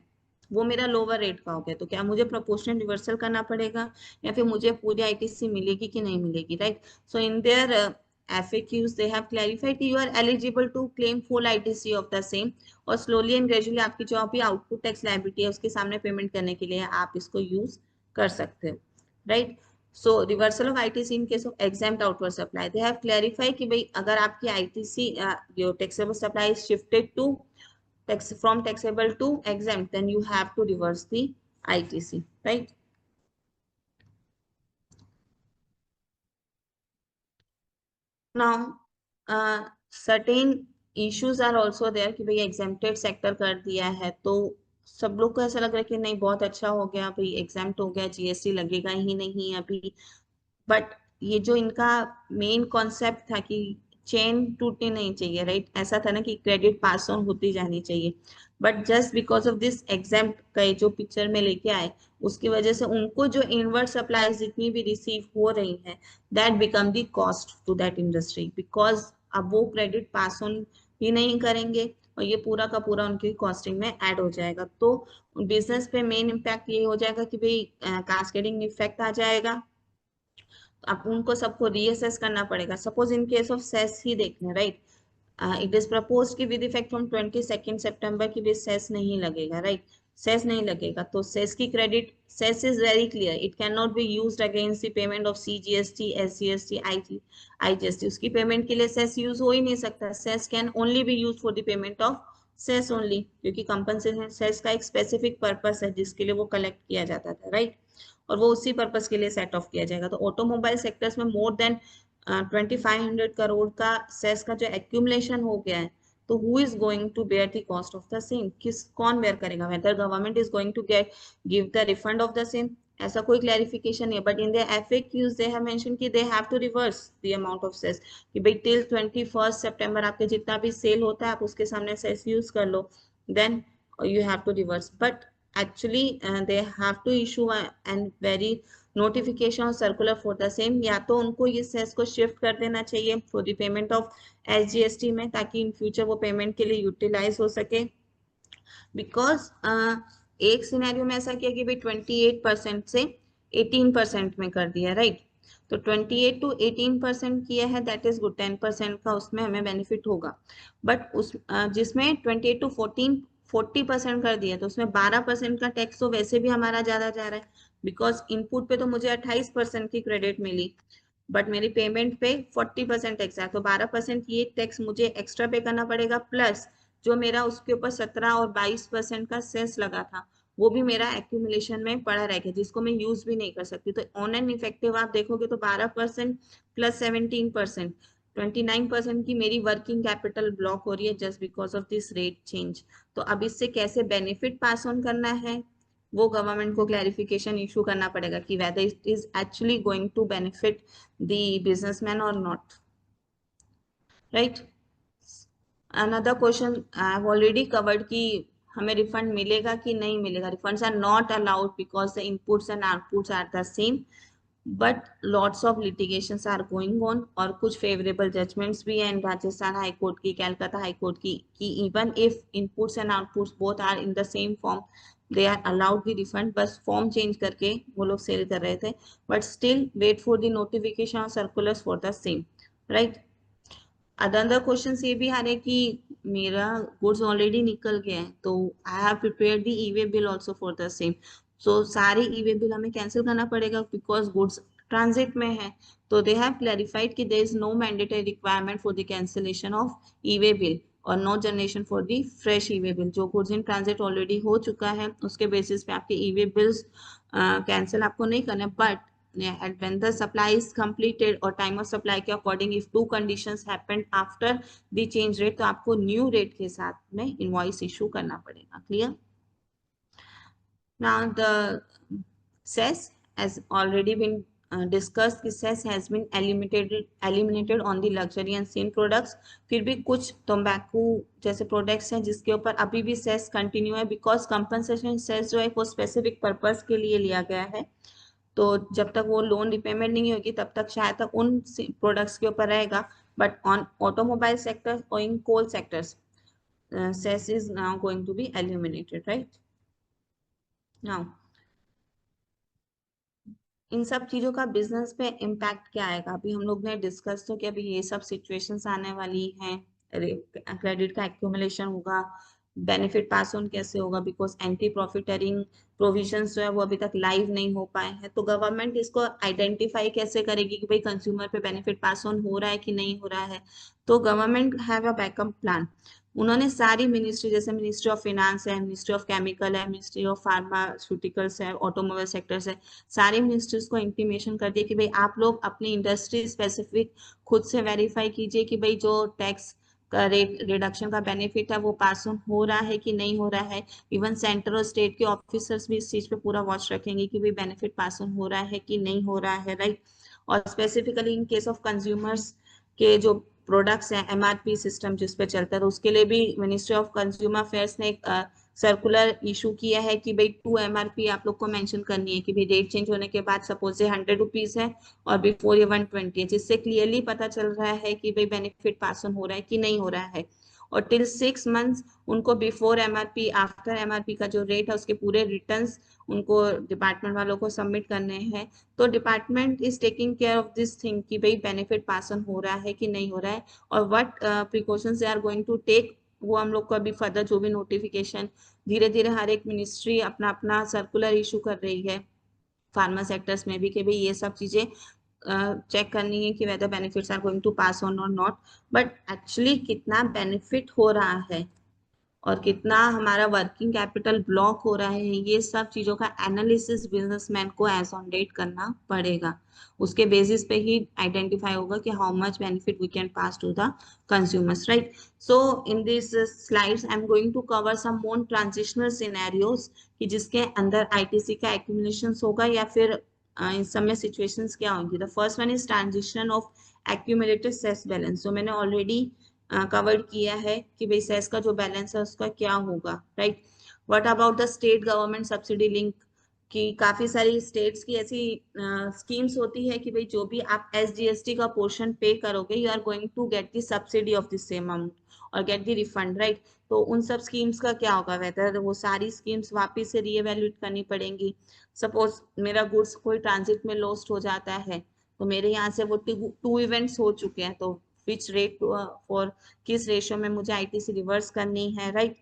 वो मेरा लोअर रेट का हो गया, तो क्या मुझे प्रोपोर्शनल रिवर्सल करना पड़ेगा या फिर मुझे पूरी आईटीसी मिलेगी कि नहीं मिलेगी, right? So in their FAQs they have clarified you are eligible to claim full ITC of the same, और slowly and gradually आपकी जो अभी आउटपुट टैक्स लायबिलिटी है उसके सामने पेमेंट करने के लिए आप इसको यूज कर सकते हो, right? So reversal of ITC in case of exempt outward supply. They have clarified कि भाई अगर आपकी ITC your taxable supply is shifted to from taxable to exempt, then you have to reverse the ITC, right? Now certain issues are also there कि भाई exempted sector कर दिया है, तो सब लोग को ऐसा लग रहा है कि नहीं बहुत अच्छा हो गया भाई, exempt हो गया, GST लगेगा ही नहीं अभी. बट ये जो इनका मेन कॉन्सेप्ट था कि चेन टूटनी नहीं चाहिए, राइट? ऐसा था ना कि क्रेडिट पास ऑन होती जानी चाहिए, but just because of this exempt का जो पिक्चर में लेके आए उसकी वजह से उनको जो इनवर्ड सप्लाईज जितनी भी रिसीव हो रही हैं that become the cost to that industry, because अब वो क्रेडिट पास ऑन ही नहीं करेंगे और ये पूरा का पूरा उनकी कॉस्टिंग में ऐड हो जाएगा. तो बिजनेस पे मेन इम्पैक्ट ये हो जाएगा कि भाई कास्केडिंग इफेक्ट आ जाएगा. अब उनको सबको रीअसेस करना पड़ेगा। Suppose in case of cess ही देखने, राइट, इट इज प्रपोज की विद इफेक्ट फ्रॉम 22 सितंबर की भी सेस नहीं लगेगा, राइट, सेस नहीं लगेगा तो सेस की credit, cess is very clear, it can not be used against the payment of CGST, SGST, IGST, उसकी पेमेंट के लिए सेस यूज हो ही नहीं सकता। Cess can only be use for the payment of cess only, क्योंकि compensation cess का एक स्पेसिफिक पर्पस है जिसके लिए वो कलेक्ट किया जाता था, राइट, और वो उसी पर्पस के लिए सेट ऑफ किया जाएगा। तो ऑटोमोबाइल सेक्टर्स में मोर देन 2500 करोड़ का सेस का जो एक्यूमुलेशन हो गया है, तो who is going to bear the cost of the same, कौन बेयर करेगा, whether government is going to get give the refund of the same, ऐसा कोई क्लैरिफिकेशन नहीं है। But in the FAQs they have mention कि they have to reverse the amount of cess, कि भाई till 21 सितंबर आपके जितना भी सेल होता है आप उसके सामने सेस यूज कर लो, then you have to reverse. But actually they have to issue and very notification or circular for the same, या तो उनको ये सेस को शिफ्ट कर देना चाहिए for the payment of SGST में, ताकि इन फ्यूचर वो पेमेंट के लिए यूटिलाइज हो सके। बिकॉज एक सिनेरियो में ऐसा किया कि भाई 28% से 18% में कर दिया, राइट, तो 28 to 18% किया है, दैट इज गुड, 10% का उसमें हमें बेनिफिट होगा। बट उस जिसमें 28 to 40% कर दिया तो उसमें 12% का टैक्स तो वैसे भी हमारा ज्यादा जा रहा है, बिकॉज इनपुट पे तो मुझे 28% की क्रेडिट मिली, बट मेरी पेमेंट पे 40% टैक्स है, तो 12% ये टैक्स मुझे एक्स्ट्रा पे करना पड़ेगा, प्लस जो मेरा उसके ऊपर 17 और 22% का सेस लगा था वो भी मेरा एक्यूमुलेशन में पड़ा रहेगा, जिसको मैं यूज भी नहीं कर सकती। तो ऑन एंड इफेक्टिव आप देखोगे तो 12% प्लस 17%, 29% की मेरी वर्किंग कैपिटल ब्लॉक हो रही है just because of this rate change. तो अब इससे कैसे बेनिफिट पास ऑन करना है वो गवर्नमेंट को क्लैरिफिकेशन इशू करना पड़ेगा कि whether it is actually going to benefit the businessman और not, right. Another question I have already covered कि हमें रिफंड मिलेगा कि नहीं मिलेगा। Refunds are not allowed because the inputs and outputs are the same, but lots of litigations are going on, और कुछ favourable judgements भी हैं इन राजस्थान हाई कोर्ट की, कैलकाता हाई कोर्ट की, कि even if inputs and outputs both are in the same form they are allowed the refund, बस form change करके वो लोग सेल कर रहे थे, but still wait for the notification और circulars for the same, right. Other question ये भी आ रहे कि मेरा गुड्स ऑलरेडी निकल गया है तो I have prepared the e way bill also for the same, so सारे ई वे बिल हमें कैंसिल करना पड़ेगा बिकॉज गुड्स ट्रांजिट में है। तो दे हैव क्लैरिफाइड कि there is no mandatory requirement for the cancellation of e way bill और no generation for the fresh e way bill. जो गुड्स इन ट्रांजिट ऑलरेडी हो चुका है उसके बेसिस पे आपके ई वे बिल्स कैंसिल आपको नहीं करने, but and when the supply is completed or time of supply के according if two conditions happened after the change rate तो आपको new rate के साथ में invoice issue करना पड़ेगा। clear? Now the cess has already been discussed कि cess has been eliminated on the luxury and sin products। फिर भी कुछ tobacco जैसे products हैं जिसके ऊपर अभी भी cess continue है because compensation cess जो है वो specific purpose के लिए लिया गया है, तो जब तक वो लोन रिपेमेंट नहीं होगी तब तक शायद तक उन प्रोडक्ट्स के ऊपर रहेगा, बट ऑन ऑटोमोबाइल सेक्टर और in coal sectors cess is now going to be eliminated, right. Now in सब चीजों का बिजनेस पे इम्पैक्ट क्या आएगा, अभी हम लोग ने डिस्कस तो किया अभी ये सब सिचुएशंस आने वाली हैं, क्रेडिट का एक्यूमुलेशन होगा, बेनिफिट पास ऑन कैसे होगा बिकॉज एंटी प्रॉफिटरिंग प्रोविजंस जो है वो अभी तक लाइव नहीं हो पाए हैं, तो गवर्नमेंट इसको आइडेंटिफाई कैसे करेगी कि भाई कंज्यूमर पे बेनिफिट पास ऑन हो रहा है कि नहीं हो रहा है। तो government have a backup plan. उन्होंने सारी मिनिस्ट्री जैसे मिनिस्ट्री ऑफ फिनेंस है, मिनिस्ट्री ऑफ केमिकल है, मिनिस्ट्री ऑफ फार्मास्यूटिकल्स है, ऑटोमोबाइल सेक्टर्स है, सारी मिनिस्ट्रीज को इंटीमेशन कर दिया कि भाई आप लोग अपनी इंडस्ट्री स्पेसिफिक खुद से वेरीफाई कीजिए कि भाई जो टैक्स का रेट रिडक्शन का बेनिफिट है वो पास ऑन हो रहा है कि नहीं हो रहा है। इवन सेंटर और स्टेट के ऑफिसर्स भी इस चीज पे पूरा वॉच रखेंगे कि भाई बेनिफिट पास ऑन हो रहा है कि नहीं हो रहा है, राइट। और specifically in case of consumers के जो प्रोडक्ट्स हैं एमआरपी सिस्टम जिस पे चलता है तो उसके लिए भी मिनिस्ट्री ऑफ कंज्यूमर अफेयर्स ने एक सर्कुलर इशू किया है कि भाई 2 एमआरपी आप लोग को मेंशन करनी है कि भाई रेट चेंज होने के बाद सपोज ये 100 रुपीज है और बिफोर ये 120 है, जिससे क्लियरली पता चल रहा है कि भाई बेनिफिट पास ऑन हो रहा है कि नहीं हो रहा है। और टिल 6 मंथ्स उनको बिफोर एमआरपी आफ्टर एमआरपी का जो रेट है उसके पूरे रिटर्न्स उनको डिपार्टमेंट वालों को सबमिट करने हैं। तो department is taking care of this thing कि भाई बेनिफिट पास ऑन हो रहा है कि नहीं हो रहा है, और what precautions they are going to take, वो हम लोग को अभी फर्दर जो भी नोटिफिकेशन धीरे धीरे हर एक मिनिस्ट्री अपना अपना सर्कुलर इशू कर रही है फार्मा सेक्टर्स में भी, कि भाई ये सब चीजें चेक करनी है कि whether benefits are going to pass on or not, but actually कितना बेनिफिट हो रहा है और कितना हमारा वर्किंग कैपिटल ब्लॉक हो रहा है, ये सब चीजों का एनालिसिस बिजनेसमैन को एज ऑन डेट करना पड़ेगा। उसके बेसिस पे ही आइडेंटिफाई होगा कि how much benefit we can pass to the consumers, right. So in this slides I am going to cover some more transitional scenarios कि जिसके अंदर आईटीसी का एक्यूमुलेशन होगा या फिर इन समय सिचुएशंस क्या होंगी। The first one is transition of accumulated cess balance, जो मैंने ऑलरेडी कवर किया है कि भाई सेस का जो बैलेंस है उसका क्या होगा, right. What about the state government subsidy link, कि काफी सारी स्टेट्स की ऐसी स्कीम्स होती है कि भाई जो भी आप एसजीएसटी का पोर्शन पे करोगे you are going to get the subsidy of the same amount or get the refund, right. तो उन सब स्कीम्स का क्या होगा, वेदर वो सारी स्कीम्स वापस से रीएवैल्यूएट करनी पड़ेंगी। सपोज मेरा गुड्स कोई ट्रांजिट में लॉस्ट हो जाता है, तो मेरे यहाँ से वो टू इवेंट्स हो चुके हैं, तो विच रेट फॉर किस रेशियो में मुझे आईटीसी रिवर्स करनी है, राइट।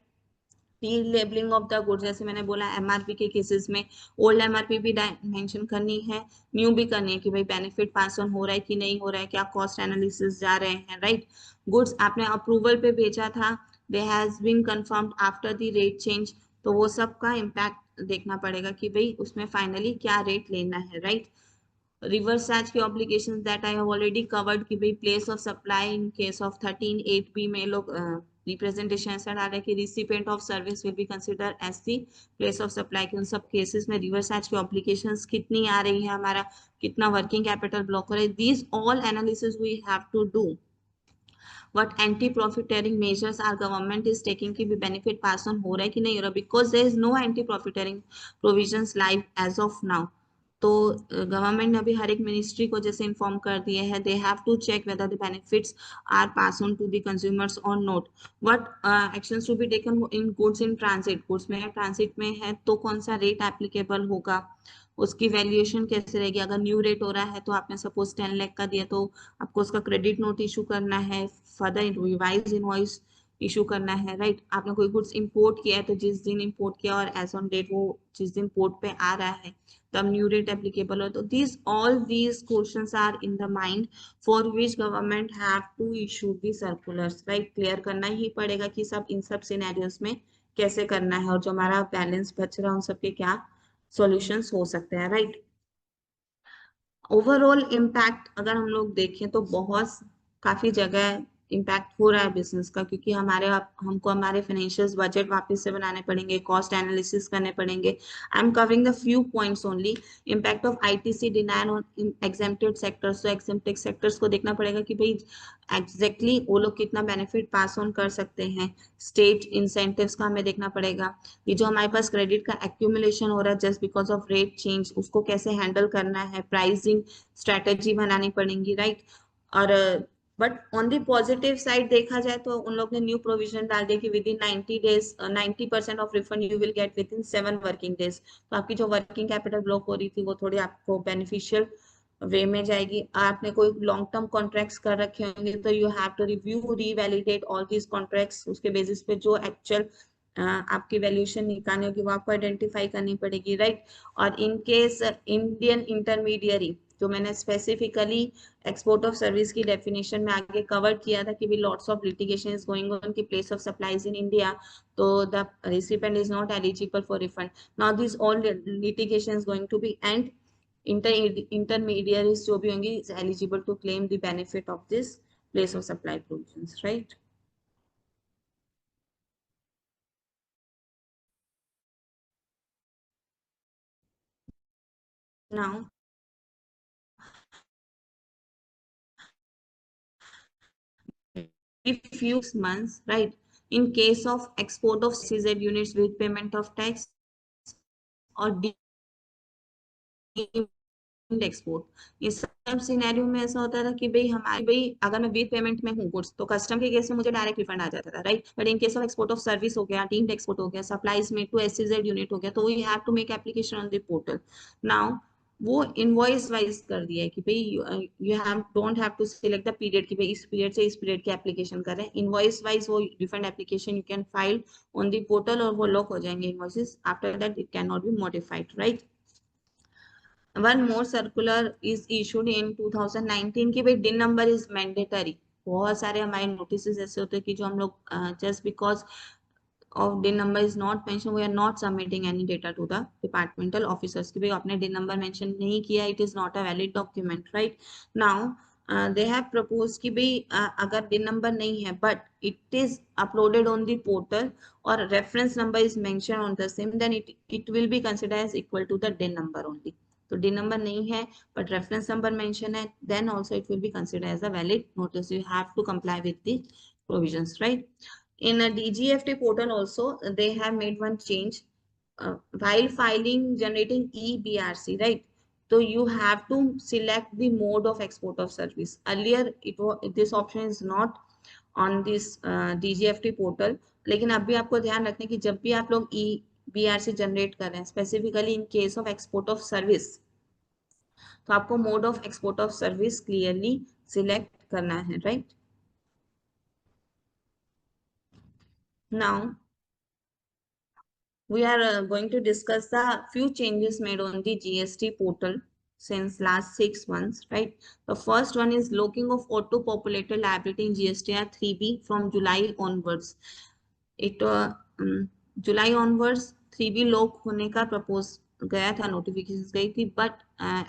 री लेबलिंग ऑफ द गुड्स, जैसे मैंने बोला एमआरपी के केसेस में ओल्ड एमआरपी भी मेंशन करनी है, न्यू भी करनी है कि भाई बेनिफिट पास ऑन हो रहा है कि नहीं हो रहा है, क्या कॉस्ट एनालिसिस जा रहे हैं, राइट। गुड्स आपने अप्रूवल पे भेजा था, they has been confirmed after the rate change, तो वो सब का इम्पैक्ट देखना पड़ेगा कि भाई उसमें फाइनली क्या रेट लेना है, राइट। रिवर्स चार्ज की obligation that I have already covered कि भाई place of supply in case of 13(8)B में लोग रिप्रेजेंटेशन ऐसा डाल रहे हैं कि recipient of service will be consider as the place of supply, के उन सब केसेस में रिवर्स चार्ज की ऑब्लिगेशंस कितनी आ रही है, हमारा कितना वर्किंग कैपिटल ब्लॉक हो रहा है, these all analysis we have to do. what anti profiteering measures our government is taking कि भी benefit pass on हो रहा है कि नहीं हो रहा, because there is no anti profiteering provisions live as of now। तो गवर्नमेंट ने अभी हर एक मिनिस्ट्री को जैसे इन्फॉर्म कर दिए हैं, they have to check whether the benefits are pass on to the consumers और not. What actions to be taken in goods in transit, goods में ट्रांजिट में है तो कौन सा रेट एप्लीकेबल होगा, उसकी वैल्यूएशन कैसे रहेगी। अगर न्यू रेट हो रहा है तो आपने सपोज 10 लाख का दिया तो आपको उसका क्रेडिट नोट इशू करना है, फर्दर रिवाइज इनवॉइस इशू करना है, राइट। आपने कोई गुड्स इंपोर्ट किया है तो जिस दिन इंपोर्ट किया और एज ऑन डेट वो जिस दिन पोर्ट पे आ रहा है तब न्यू रेट एप्लीकेबल हो, तो this all these questions are in the mind for which government have to issue the circulars, right. Clear करना ही पड़ेगा कि सब इन सब सिनेरियोस में कैसे करना है और जो हमारा बैलेंस बच रहा है उन सबके क्या सॉल्यूशंस हो सकते हैं, राइट। ओवरऑल इम्पैक्ट अगर हम लोग देखें तो बहुत काफी जगह इम्पैक्ट हो रहा है बिजनेस का, क्योंकि हमको हमारे फाइनेंशियल बजट वापस से बनाने पड़ेंगे, कॉस्ट एनालिसिस करने पड़ेंगे। I am covering the few points only. Impact of ITC denial on exempted sectors, तो एग्जेम्प्टेड सेक्टर्स को देखना पड़ेगा कि भाई एग्जैक्टली वो लोग कितना बेनिफिट पास ऑन कर सकते हैं। स्टेट इंसेंटिव्स का हमें देखना पड़ेगा। ये जो हमारे पास क्रेडिट का एक्यूमुलेशन हो रहा है just because of rate change, उसको कैसे हैंडल करना है, प्राइसिंग स्ट्रेटेजी बनानी पड़ेगी, राइट। और but on the positive side देखा जाए तो उन लोग ने न्यू प्रोविजन डाल दिया कि with in 90 days 90% of refund you will get with in 7 working days. तो आपकी जो वर्किंग कैपिटल ब्लॉक हो रही थी वो थोड़ी आपको बेनिफिशियल वे में जाएगी। आपने कोई लॉन्ग टर्म कॉन्ट्रैक्ट्स कर रखे होंगे तो you have to review revalidate all these contracts, उसके बेसिस पे जो एक्चुअल आपकी वैल्यूएशन निकालनी होगी वो आपको आइडेंटिफाई करनी पड़ेगी, राइट। और इन केस इंडियन इंटरमीडियरी, जो मैंने स्पेसिफिकली एक्सपोर्ट ऑफ सर्विस की डेफिनेशन में आगे कवर किया था कि भी lots of litigation is going on की place of supplies in India, तो the recipient is not eligible for refund. Now this all litigation is going to be end intermediaries जो भी होंगी is eligible to claim the benefit of this place of supply provisions, right? Now if few months, right, in case of export of CZ units with payment of tax or deemed export. इस सब scenario में ऐसा होता था कि भाई अगर मैं विद पेमेंट में हूँ गुड्स तो कस्टम के केस में मुझे डायरेक्ट रिफंड आ जाता था, right. But in case of export of service हो गया, डीम्ड एक्सपोर्ट हो गया, सप्लाईज में टू SEZ यूनिट हो गया, तो we have to make application on the portal. Now वो इनवॉइस वाइज कर दिया है कि भाई you have don't have to select the period कि भाई इस पीरियड से इस पीरियड की एप्लीकेशन कर रहे हैं। इनवॉइस वाइज वो refund application you can file on the portal और वो लॉक हो जाएंगे invoices. After that it can not be modified, right. One more circular is issued in 2019 की भाई डिन नंबर इज मैंडेटरी। बहुत सारे हमारे नोटिस ऐसे होते हैं कि जो हम लोग just because of DIN number is not mentioned, we are not submitting any data to the departmental officers कि भाई आपने DIN number mention नहीं किया, it is not a valid document, right। Now they have proposed कि भाई अगर DIN number नहीं है but it is uploaded on the portal or reference number is mentioned on the same, then it will be considered as equal to the DIN number only। तो DIN number नहीं है but reference number mention है, then also it will be considered as a valid notice। You have to comply with the provisions, right। In a DGFT portal also, they have made one change while filing generating EBRC, right? So you have to select the mode of export of service. Earlier, this option is not on this DGFT portal, लेकिन अभी आपको ध्यान रखना है कि जब भी आप लोग EBRC जनरेट कर रहे हैं, specifically in case of export of service, तो आपको mode of export of service clearly select करना है, right. Now we are going to discuss the few changes made on the GST portal since last 6 months, right? The first one is locking of auto-populated liability in GSTR 3B from July onwards. It July onwards 3B lock होने का propose गया था, notifications गई थी, but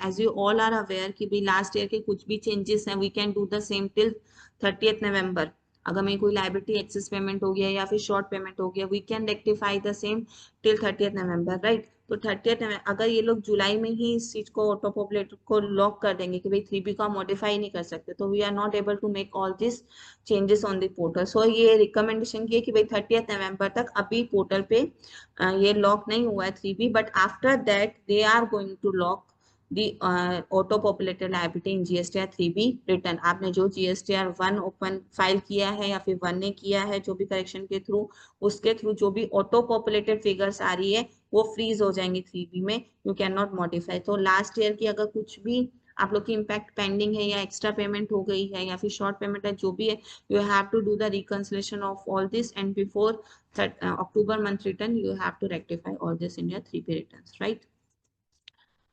as you all are aware कि भी last year के कुछ भी changes हैं, we can do the same till 30th November। अगर मेरी कोई लाइबिलिटी एक्सेस पेमेंट हो गया या फिर शॉर्ट पेमेंट हो गया, we can rectify the same till 30th November, right. तो 30th नवंबर अगर ये लोग जुलाई में ही इस चीज को ऑटो पॉपुलेट को लॉक कर देंगे कि भाई 3B का मॉडिफाई नहीं कर सकते, तो we are not able to make all this changes on the portal. So ये रिकमेंडेशन की है कि भाई 30th नवंबर तक अभी पोर्टल पे ये लॉक नहीं हुआ है 3B, but after that they are going to lock the auto populated liability in GSTR 3B return. आपने जो GSTR 1 ओपन फाइल किया है या फिर 1 ने किया है जो भी करेक्शन के थ्रू, उसके थ्रू जो भी ऑटो पॉपुलेटेड फिगर्स आ रही है वो फ्रीज हो जाएंगी 3B में, यू कैन नॉट मॉडिफाई। तो लास्ट ईयर की अगर कुछ भी आप लोग की इम्पैक्ट पेंडिंग है या एक्स्ट्रा पेमेंट हो गई है या फिर शॉर्ट पेमेंट है, जो भी है, you have to do the reconciliation of all this and before October month return you have to rectify all this in your 3B returns, right।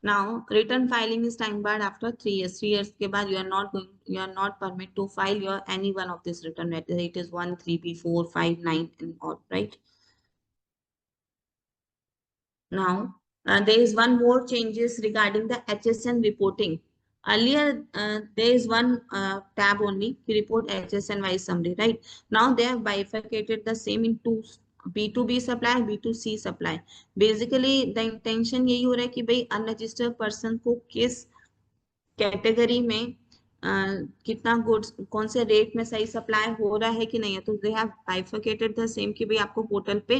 Now return filing is time barred after 3 years। 3 years के बाद you are not permitted to file your any one of this return, whether it is 1, 3B, 4, 5, 9 and all, right। Now there is one more changes regarding the HSN reporting। Earlier there is one tab only to report HSN wise summary, right। Now they have bifurcated the same into B2B supply, B2C supply। Basically the intention यही हो रहा है कि भाई unregistered person को किस category में कितना गुड्स कौन से रेट में सही सप्लाई हो रहा है कि नहीं है, तो they have bifurcated the same कि भाई आपको पोर्टल पे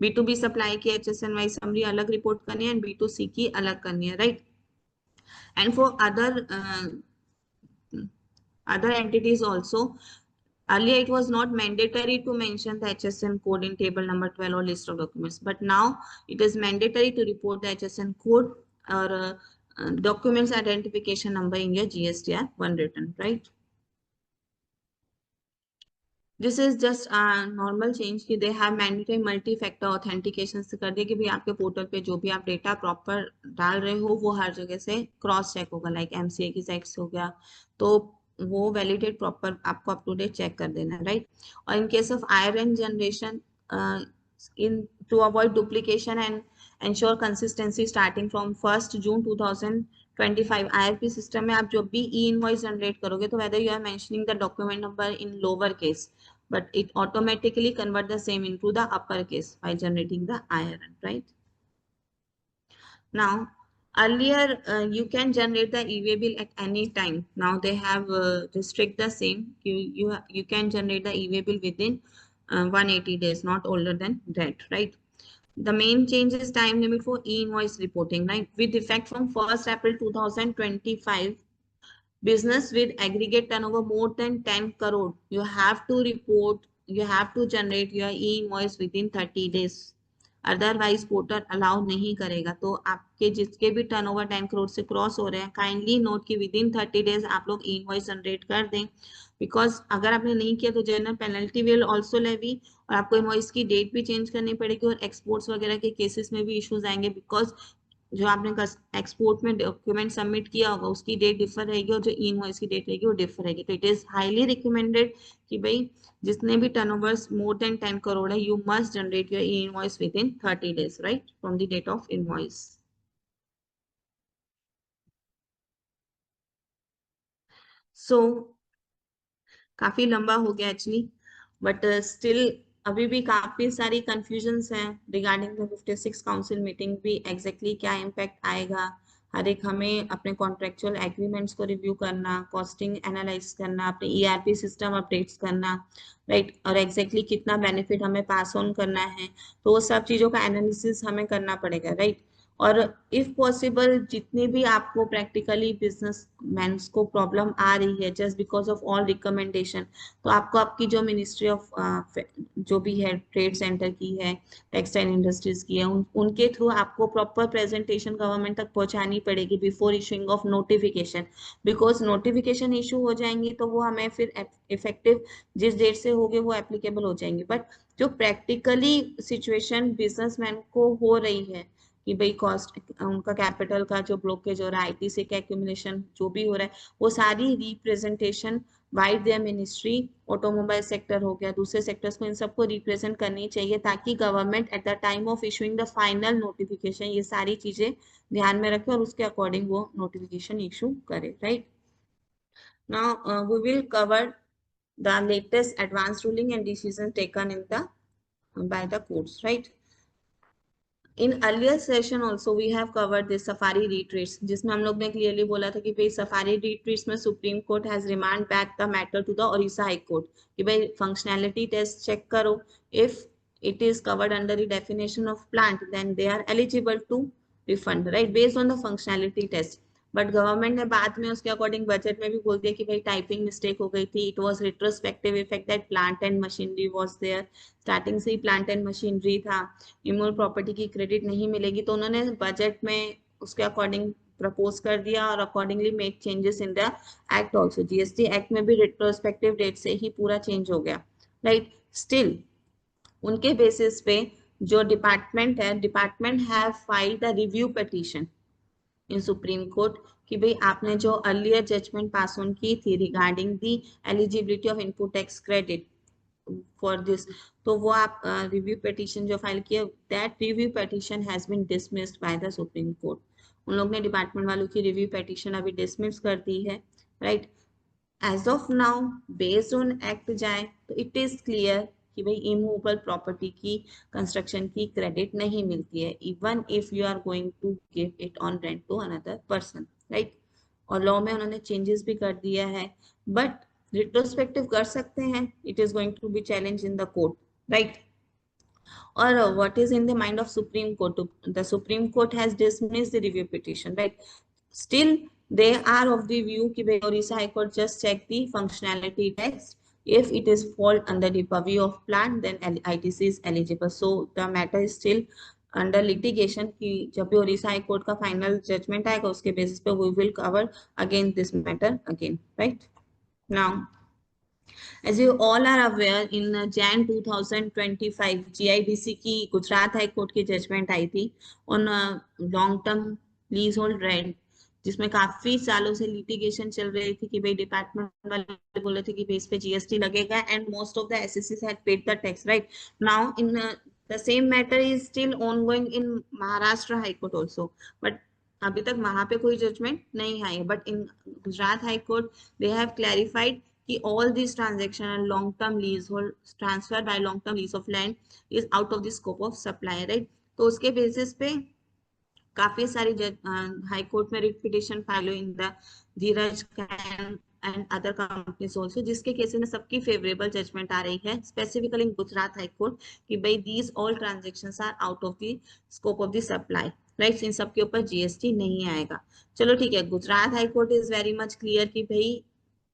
B2B सप्लाई की HSN वाइज समरी अलग रिपोर्ट करनी है एंड B2C की अलग करनी है, right. And for other entities also, earlier it was not mandatory to mention the HSN code in table number 12 or list of documents, but now it is mandatory to report the HSN code or documents identification number in your GSTR 1 return, right। This is just a normal change कि they have mandatory multi factor authentication से कर दिया कि भाई आपके portal पे जो भी आप डेटा प्रॉपर डाल रहे हो वो हर जगह से क्रॉस चेक होगा, लाइक MCA की साइट से हो गया, तो वो वैलिडेट प्रॉपर आपको अप टू डेट चेक कर देना, राइट। और in case of IRN generation in to avoid duplication and ensure consistency starting from 1st June 2025 IRP system में आप जो भी e-invoice जनरेट करोगे, तो whether you are mentioning the document number in lower case, but it automatically convert the same into the upper case by generating the IRN, right। Now earlier you can generate the e-way bill at any time. Now they have restrict the same, you can generate the e-way bill within 180 days, not older than that, right। The main change is time limit for e-invoice reporting, right? With effect from 1st April 2025, business with aggregate turnover more than 10 crore, you have to report, you have to generate your e-invoice within 30 days. Otherwise portal allow नहीं करेगा। तो आपके जिसके भी turnover 10 crore से cross हो रहे हैं, काइंडली नोट कि विद इन 30 डेज आप लोग ई इनवॉइस जनरेट कर दें, बिकॉज अगर आपने नहीं किया तो general penalty will also levy, और आपको इनवॉइस की डेट भी चेंज करनी पड़ेगी, और एक्सपोर्ट्स वगैरह के केसेस में भी इश्यूज आएंगे, बिकॉज जो आपने एक्सपोर्ट में डॉक्यूमेंट सबमिट किया होगा उसकी डेट डिफर रहेगी, और जो ई इनवॉइस की डेट रहेगी वो डिफर रहेगी। तो इट इज हाईली रिकमेंडेड कि भाई जितने भी टर्नओवर्स मोर देन 10 करोड़ है, you must generate your e invoice within 30 days, right, from the date of invoice. So काफी लंबा हो गया एक्चुअली, बट स्टिल अभी भी काफी सारी कंफ्यूजन्स हैं रिगार्डिंग द 56 काउंसिल मीटिंग भी, एग्जैक्टली क्या इम्पैक्ट आएगा। हर एक हमें अपने कॉन्ट्रेक्चुअल एग्रीमेंट्स को रिव्यू करना, कॉस्टिंग एनालाइज करना, अपने ईआरपी सिस्टम अपडेट्स करना, राइट, और एग्जैक्टली कितना बेनिफिट हमें पास ऑन करना है, तो वो सब चीजों का एनालिसिस हमें करना पड़ेगा, राइट। और इफ पॉसिबल जितनी भी आपको प्रैक्टिकली बिजनेस मैन्स को प्रॉब्लम आ रही है just because of all recommendation, तो आपको आपकी जो मिनिस्ट्री ऑफ जो भी है, ट्रेड सेंटर की है, टेक्सटाइल इंडस्ट्रीज की है, उनके थ्रू आपको प्रॉपर प्रेजेंटेशन गवर्नमेंट तक पहुंचानी पड़ेगी before issuing of notification, because notification issue हो जाएंगी तो वो हमें फिर इफेक्टिव जिस डेट से होंगे वो एप्लीकेबल हो जाएंगे। बट जो प्रैक्टिकली सिचुएशन बिजनेसमैन को हो रही है कि भाई कॉस्ट, उनका कैपिटल का जो ब्लॉकेज हो रहा है, आईटीसी का एक्यूमुलेशन जो भी हो रहा है, वो सारी representation bye there ministry, automobile sector हो गया, दूसरे सेक्टर्स को, इन सबको रिप्रेजेंट करनी चाहिए, ताकि government at the time of issuing the final notification ये सारी चीजें ध्यान में रखे और उसके अकॉर्डिंग वो नोटिफिकेशन इशू करे, right. Now we will cover the latest advanced ruling and decisions taken in the by the courts, right? In earlier session also we have covered this safari retreats, जिसमें हम लोग ने clearly बोला था कि भाई Safari Retreats में Supreme Court has remand back the matter to the Odisha High court कि भाई फंक्शनैलिटी टेस्ट चेक करो, if it is covered under the definition of plant then they are eligible to refund, right, based on the functionality test। But government ने बाद में उसके according budget में भी बोल दिया कि भाई टाइपिंग मिस्टेक हो गई थी, it was retrospective effect that plant and machinery was there, starting से ही प्लांट एंड मशीनरी था, इमोल प्रॉपर्टी की क्रेडिट नहीं मिलेगी, तो उन्होंने बजट में उसके अकॉर्डिंग प्रपोज कर दिया और accordingly make changes in the act also. GST act में भी रिट्रोस्पेक्टिव डेट से ही पूरा चेंज हो गया, राइट। स्टिल उनके बेसिस पे जो डिपार्टमेंट है, department have filed the review petition in supreme court कि भाई आपने जो अर्लियर जजमेंट पास ऑन की थी regarding the eligibility of input tax credit for this, तो वो आप रिव्यू पिटीशन जो फाइल किया, that review petition has been dismissed by the Supreme Court. उन लोग ने डिपार्टमेंट वालों की रिव्यू पिटीशन अभी डिसमिस कर दी है, right. As of now based on act जाए तो इट इज क्लियर कि भाई इमूवेबल प्रॉपर्टी की कंस्ट्रक्शन की क्रेडिट नहीं मिलती है, even if you are going to give it on rent to another person, right. और लॉ में उन्होंने चेंजेस भी कर दिया है, बट रिट्रोस्पेक्टिव कर सकते हैं, it is going to be challenge in the court, right. or what is in the mind of Supreme Court? The Supreme Court has dismissed the review petition, right? Still, they are of the view that Orissa High Court just check the functionality test. If it is fall under the purview of plant, then ITC is eligible. So the matter is still under litigation कि जब भी Odisha High court का final judgement आएगा उसके basis पे we will cover again this matter again, right? Now, as you all are aware, in Jan 2025, GIDC की Gujarat high court की judgement आई थी on long term lease hold rent, जिसमें काफी सालों से लिटिगेशन चल रही थी कि भाई डिपार्टमेंट वाले बोल रहे थे कि बेस पे जीएसटी लगेगा एंड मोस्ट ऑफ द एसएससीज had paid the tax, right. Now in the same matter is still ongoing in Maharashtra high court also, but अभी तक वहां पे कोई जजमेंट नहीं आई है, but in Gujarat high court they have clarified कि all these transaction and long term leasehold transfer by long term lease of land is out of the scope of supply, right। तो उसके बेसिस पे काफी सारी high court में writ petition file हुई in the Dheeraj can and other companies also, जिसके cases में सबकी फेवरेबल जजमेंट आ रही है, specifically in Gujarat high court, कि भाई these all transactions are out of the scope of the supply, right, इन सब के ऊपर जीएसटी नहीं आएगा। चलो ठीक है, Gujarat high court is very much clear कि भाई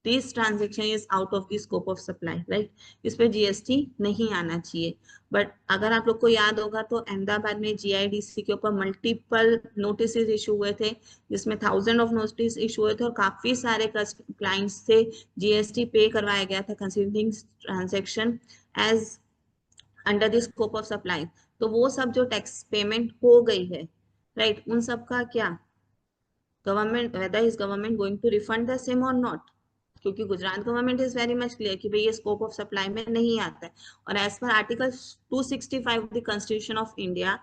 this transaction is out of the scope of supply, right, इस पे जीएसटी नहीं आना चाहिए। बट अगर आप लोग को याद होगा तो अहमदाबाद में जीआईडीसी के ऊपर मल्टीपल नोटिस इशू हुए थे, जिसमें 1000 ऑफ नोटिस इशू हुए थे और काफी सारे क्लाइंट्स से जीएसटी पे करवाया गया था considering transaction as under the scope of supply. तो वो सब जो टैक्स पेमेंट हो गई है, राइट, उन सब का क्या government, whether is government going to refund the same or not, क्योंकि Gujarat government is very much clear कि भाई ये स्कोप ऑफ सप्लाई में नहीं आता है। और as per article 265 of the constitution of India,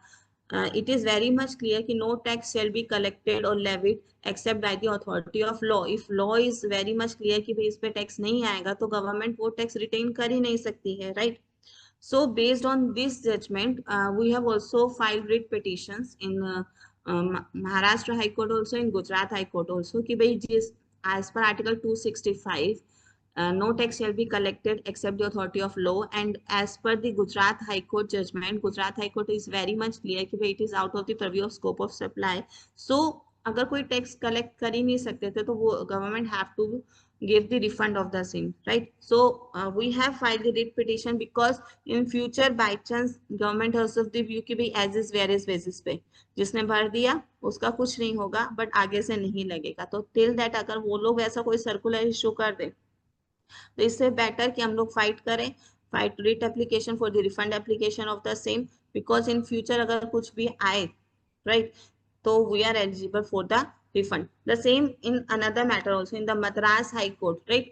it is very much clear कि no tax shall be collected or levied except by the authority of law. If law is very much clear कि भाई इस पे tax नहीं आएगा तो government वो tax retain कर ही नहीं सकती है, right. So based on this judgment, we have also filed writ petitions in Maharashtra High Court also, in Gujarat High Court also, कि भाई जिस as per Article 265, no tax shall be collected except the authority of law, and as per the Gujarat High Court judgment, Gujarat High Court is very much clear कि भाई it is out of the purview of scope of supply. So अगर कोई tax collect कर ही नहीं सकते थे तो वो government have to give the refund of the same, right? So we have filed the writ petition because in future by chance government has of the view कि भाई as is where is basis पे जिसने भर दिया उसका कुछ नहीं होगा, बट आगे से नहीं लगेगा। तो टिल दैट अगर वो लोग ऐसा कोई सर्कुलर इशू कर दे तो इससे बेटर कि हम लोग फाइट करें, fight writ application for the refund application of the same, because in future अगर कुछ भी आए, राइट, तो we are eligible for the refund. The same in another matter also in the Madras High Court, right?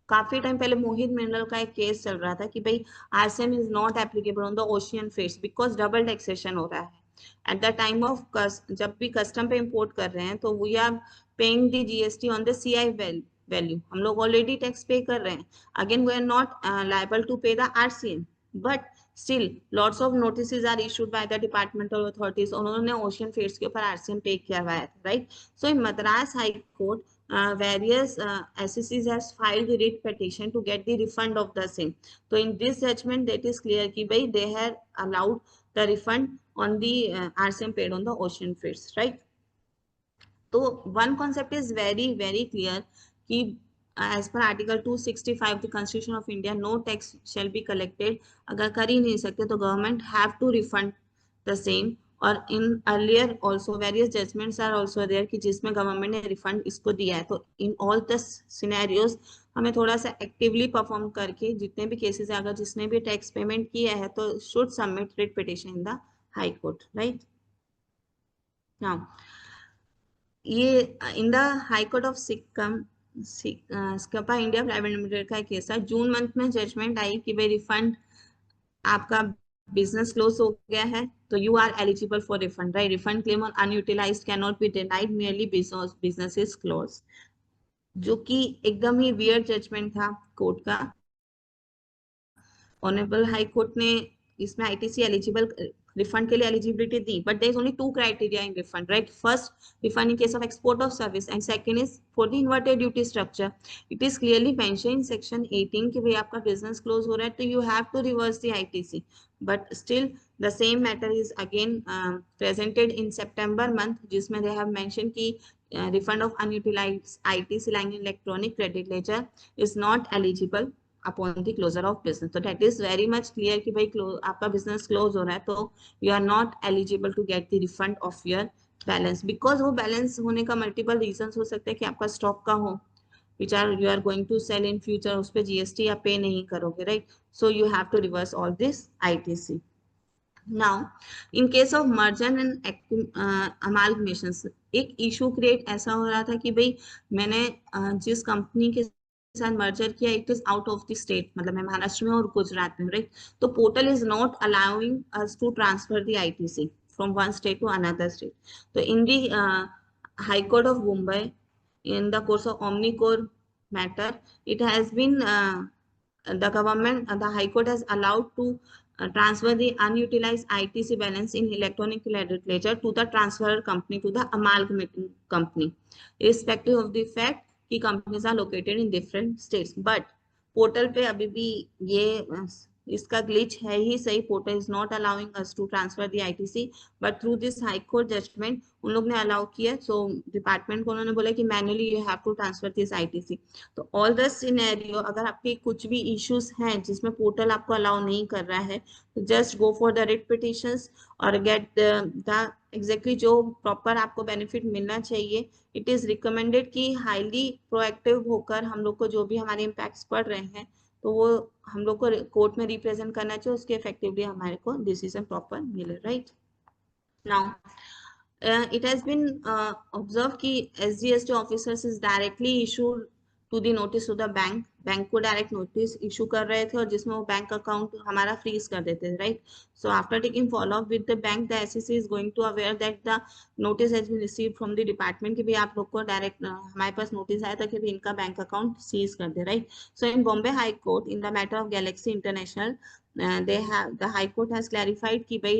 काफी time पहले मोहित mineral का एक case चल रहा था कि भाई RCM is not applicable on the ocean freights because double taxation हो रहा है। एट द टाइम ऑफ जब भी कस्टम पे इंपोर्ट कर रहे हैं तो we are paying the GST on the CI value, हम लोग ऑलरेडी टैक्स पे कर रहे हैं। Again we are not liable to pay the RCM, but still lots of notices are issued by the departmental authorities, उन्होंने ocean fates के ऊपर RCM पे करवाया था, right. So in Madras high court various SECs has filed the writ petition to get the refund of the same. So in this judgment that is clear कि भाई they have allowed the refund on the RCM paid on the ocean freights, right? तो one concept is very clear कि as per article 265 the constitution of India, no tax shall be collected. अगर कर ही नहीं सकते तो government have to refund the same. और in earlier also various judgments are also there कि जिसमें government ने रिफंड इसको दिया है। तो इन ऑल द सिनेरियोज हमें थोड़ा सा एक्टिवली परफॉर्म करके जितने भी केसेस है अगर जिसने भी टैक्स पेमेंट किया है तो should submit writ petition in the high court, right. Now ये in the high court of Sikkim स्कपा इंडिया प्राइवेट लिमिटेड का केस था। जून मंथ में जजमेंट आई कि भाई रिफंड आपका बिजनेस क्लोज हो गया है तो you are eligible for refund, right. Refund claim on unutilized can not be denied merely business is close, जो कि एकदम ही वियर्ड जजमेंट था कोर्ट का। ऑनरेबल हाई कोर्ट ने इसमें आईटीसी एलिजिबल रिफंड के लिए एलिजिबिलिटी दी, but there is only two criteria in refund, right. First refund in case of export of service and second is for the inverted duty structure. It is clearly mention in section 18 कि भाई आपका business close हो रहा है तो you have to reverse the ITC, but still the same matter is again presented in September month जिसमें they have mention कि refund of unutilized ITC line in electronic credit ledger is not eligible upon the closure of business. So that is very much clear कि भाई आपका business close हो रहा है तो you are not eligible to get the refund of your balance, because वो balance होने का multiple reasons हो सकते हैं कि आपका stock का हो which are you are going to sell in future, उस पे GST आप पे नहीं करोगे, right? So you have to reverse all this ITC. Now, in case of merger and amalgamations, एक इशू क्रिएट ऐसा हो रहा था कि भाई मैंने जिस कंपनी के साथ मर्जर किया it is out of the state, मतलब मैं महाराष्ट्र में और गुजरात में, राइट। तो portal is not allowing us to transfer the ITC from one state to another state. तो in the high court of Mumbai in the course of Omnicore matter, it has been the government, the High Court has allowed to transfer the unutilized ITC balance in electronic ledger to the transfer company, to the amalgamating company, irrespective of the fact कि companies are located in different states, but portal पे अभी भी ये इसका glitch है ही सही, portal is not allowing us to transfer the ITC, but through this high court judgement उन लोग ने अलाउ किया, सो डिपार्टमेंट को उन्होंने बोला कि manually you have to transfer this ITC. तो ऑल द सिनेरियो, अगर आपके कुछ भी इश्यूज हैं जिसमें पोर्टल आपको अलाउ नहीं कर रहा है, तो just go for the writ petitions और गेट द एग्जैक्टली जो प्रॉपर आपको बेनिफिट मिलना चाहिए। इट इज रिकमेंडेड कि हाईली प्रोएक्टिव होकर हम लोग को जो भी हमारे इम्पैक्ट्स पड़ रहे हैं तो वो हम लोग को कोर्ट में रिप्रेजेंट करना चाहिए, उसके इफेक्टिवली हमारे को डिसीजन प्रॉपर मिले, right. Now it has been observed कि SGST officers is directly issued to the notice to the bank, bank को डायरेक्ट नोटिस इशू कर रहे थे और जिसमें वो बैंक अकाउंट हमारा फ्रीज कर देते थे, right. So after taking follow up with the bank, the SEC is going to aware that the notice has been received from the department कि भी आप लोग को डायरेक्ट हमारे पास नोटिस आया था कि भी इनका बैंक अकाउंट सीज कर दे, right. So in Bombay high court in the matter of Galaxy International, they have the high court has clarified कि भाई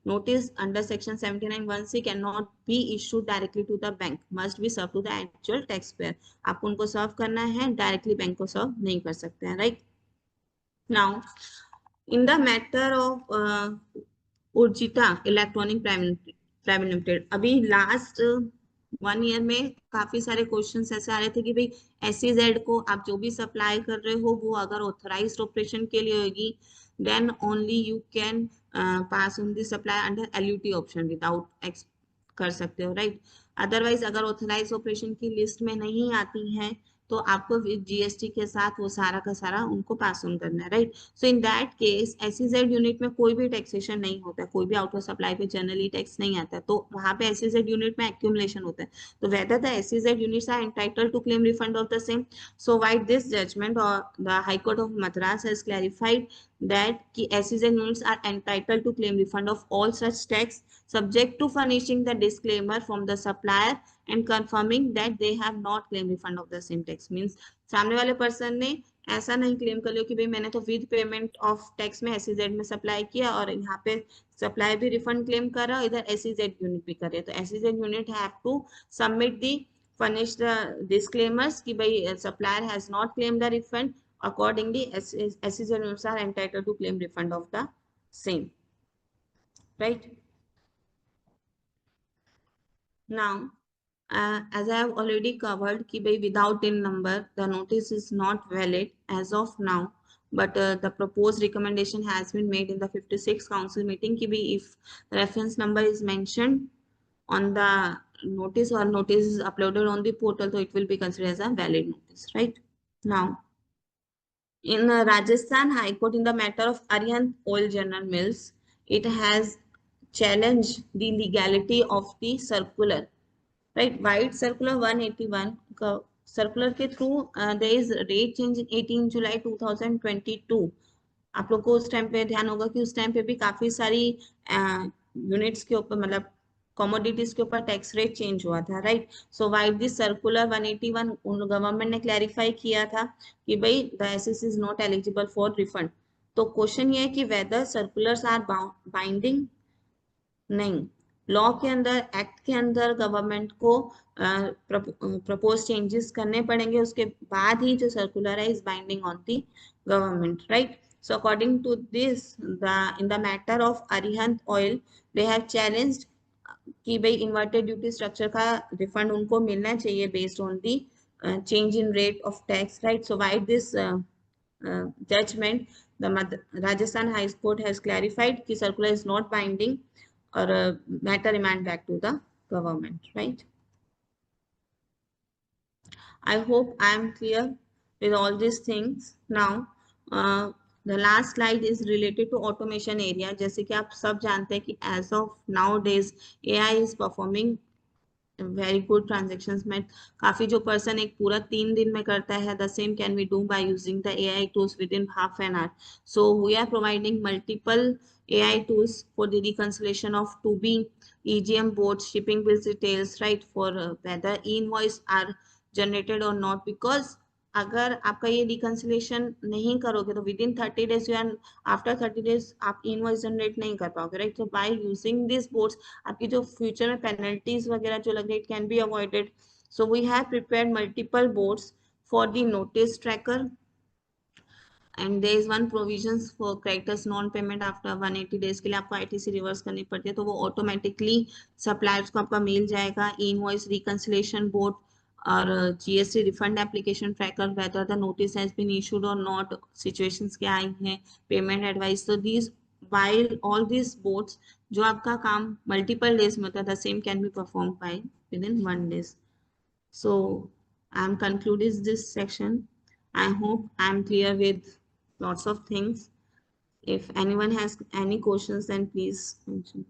notice under section 79(1)(c) cannot be issued directly to the bank, must be served to the actual taxpayer। आपको उनको सर्व करना है, directly bank को सर्व नहीं कर सकते हैं, right. Now in the matter of Urjita electronic private limited, अभी लास्ट 1 ईयर में काफी सारे क्वेश्चंस ऐसे आ रहे थे कि भाई SEZ को आप जो भी सप्लाई कर रहे हो वो अगर ऑथराइज्ड ऑपरेशन के लिए होगी, then only you can pass on the supply under LUT option without कर सकते हो, राइट। अदरवाइज अगर ऑथराइज ऑपरेशन की लिस्ट में नहीं आती हैं तो आपको GST के साथ वो सारा का सारा उनको पास ऑन करना है, right. So in that case SEZ unit में कोई भी टैक्सेशन नहीं होता है, कोई भी आउट ऑफ सप्लाई पे जनरली टैक्स नहीं आता है, तो वहां पे SEZ यूनिट में एक्यूमुलेशन होता है, तो whether the SEZ units are entitled to claim refund of the same। So why this judgment or the High Court of Madras has clarified that कि SEZ units are entitled to claim refund of all such tax subject to furnishing the disclaimer from the supplier and confirming that they have not claimed refund of the same tax। Means सामने वाले person ने ऐसा नहीं claim कर लिया कि भाई मैंने तो विद पेमेंट ऑफ टैक्स में SEZ में सप्लाई किया और यहाँ पे सप्लाई भी रिफंड क्लेम कर रहा है, इधर SEZ यूनिट भी कर रहे हैं, तो SEZ unit have to submit the furnish the disclaimers कि भाई supplier has not claimed the refund, accordingly SEZ units are entitled to claim refund of the same, right। Now as I have already covered कि भाई without TIN number the notice is not valid as of now, but the proposed recommendation has been made in the 56th council meeting कि भाई if reference number is mentioned on the notice or notice is uploaded on the portal, so it will be considered as a valid notice, right। Now in Rajasthan High Court in the matter of Arihant Oil General Mills, it has challenged the legality of the circular, right। White Circular 181 circular के through there is rate change in 18 July 2022। आप लोग को उस time पे ध्यान होगा कि उस टाइम पे भी काफी सारी यूनिट्स के ऊपर मतलब कमोडिटीज के ऊपर टैक्स रेट चेंज हुआ था, right. So vide this circular 181 government ने क्लैरिफाई किया था कि भाई the SEC is not eligible for refund. तो क्वेश्चन ये है कि वेदर सर्कुलर्स आर बाइंडिंग, नहीं। लॉ के अंदर, एक्ट के अंदर गवर्नमेंट को प्रपोज चेंजेस करने पड़ेंगे, उसके बाद ही जो सर्कुलर है is binding on the government, right. So according to this in the matter of Arihant Oil they have challenged कि भाई इन्वर्टेड ड्यूटी स्ट्रक्चर का रिफंड उनको मिलना चाहिए based on the change in rate of tax, right. So vide this judgment the Rajasthan high court has clarified कि circular is not binding or matter remand back to the government, right। I hope I am clear with all these things। Now the last slide is related to automation area। जैसे कि आप सब जानते हैं कि as of nowadays AI is performing very good transaction में। काफी जो पर्सन एक पूरा 3 दिन में करता है, the same can we do by using the AI tools within half an hour. So we are providing multiple AI tools for the reconciliation of to be EGM boards, shipping bills details, right, for whether e-invoice are generated or not, because अगर आपका ये reconciliation नहीं करोगे तो within 30 days you are after 30 days आप invoice generate नहीं कर पाओगे, राइट। तो बाय यूजिंग दिस बोर्ड्स आपकी जो फ्यूचर में पेनल्टीज वगैरह जो लग रही, it can be avoided. So we have prepared multiple boards for the notice tracker, and there is one provisions for creditors non payment after 180 days के लिए आपको आईटीसी रिवर्स करनी पड़ती है, तो वो ऑटोमेटिकली सप्लायर्स को आपका मिल जाएगा. इनवॉइस रिकंसिलिएशन बोर्ड और GST refund application tracker, whether the notice has been issued or not, situations क्या आई हैं, पेमेंट एडवाइस. तो these while all these boards जो आपका काम मल्टीपल डेज में होता है, the same can be perform by with in 1 day. So I'm concluding this section. I hope I'm clear with lots of things. If anyone has any questions, then please mention.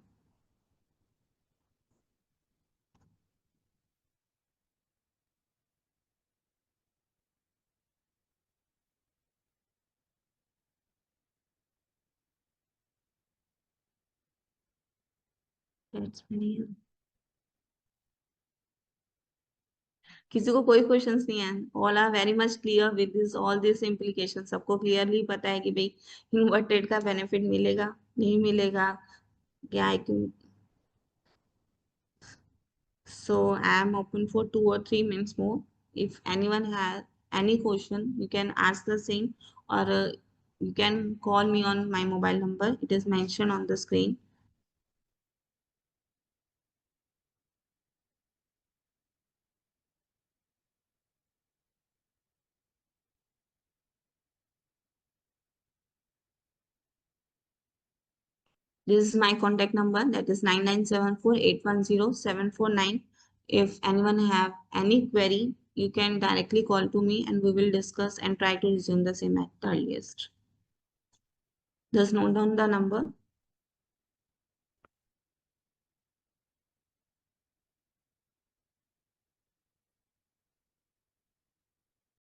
That's very. किसी को कोई questions नहीं है. All are very much clear with this all this implication. सबको clearly पता है कि भाई इन्वर्टेड का बेनिफिट मिलेगा नहीं मिलेगा क्या. I can. So I am open for 2 or 3 minutes more. If anyone has any question, you can ask the same, or you can call me on my mobile number. It is mentioned on the screen. This is my contact number, that is 9974810749. If anyone have any query, you can directly call to me and we will discuss and try to resume the same at the earliest. Just note down the number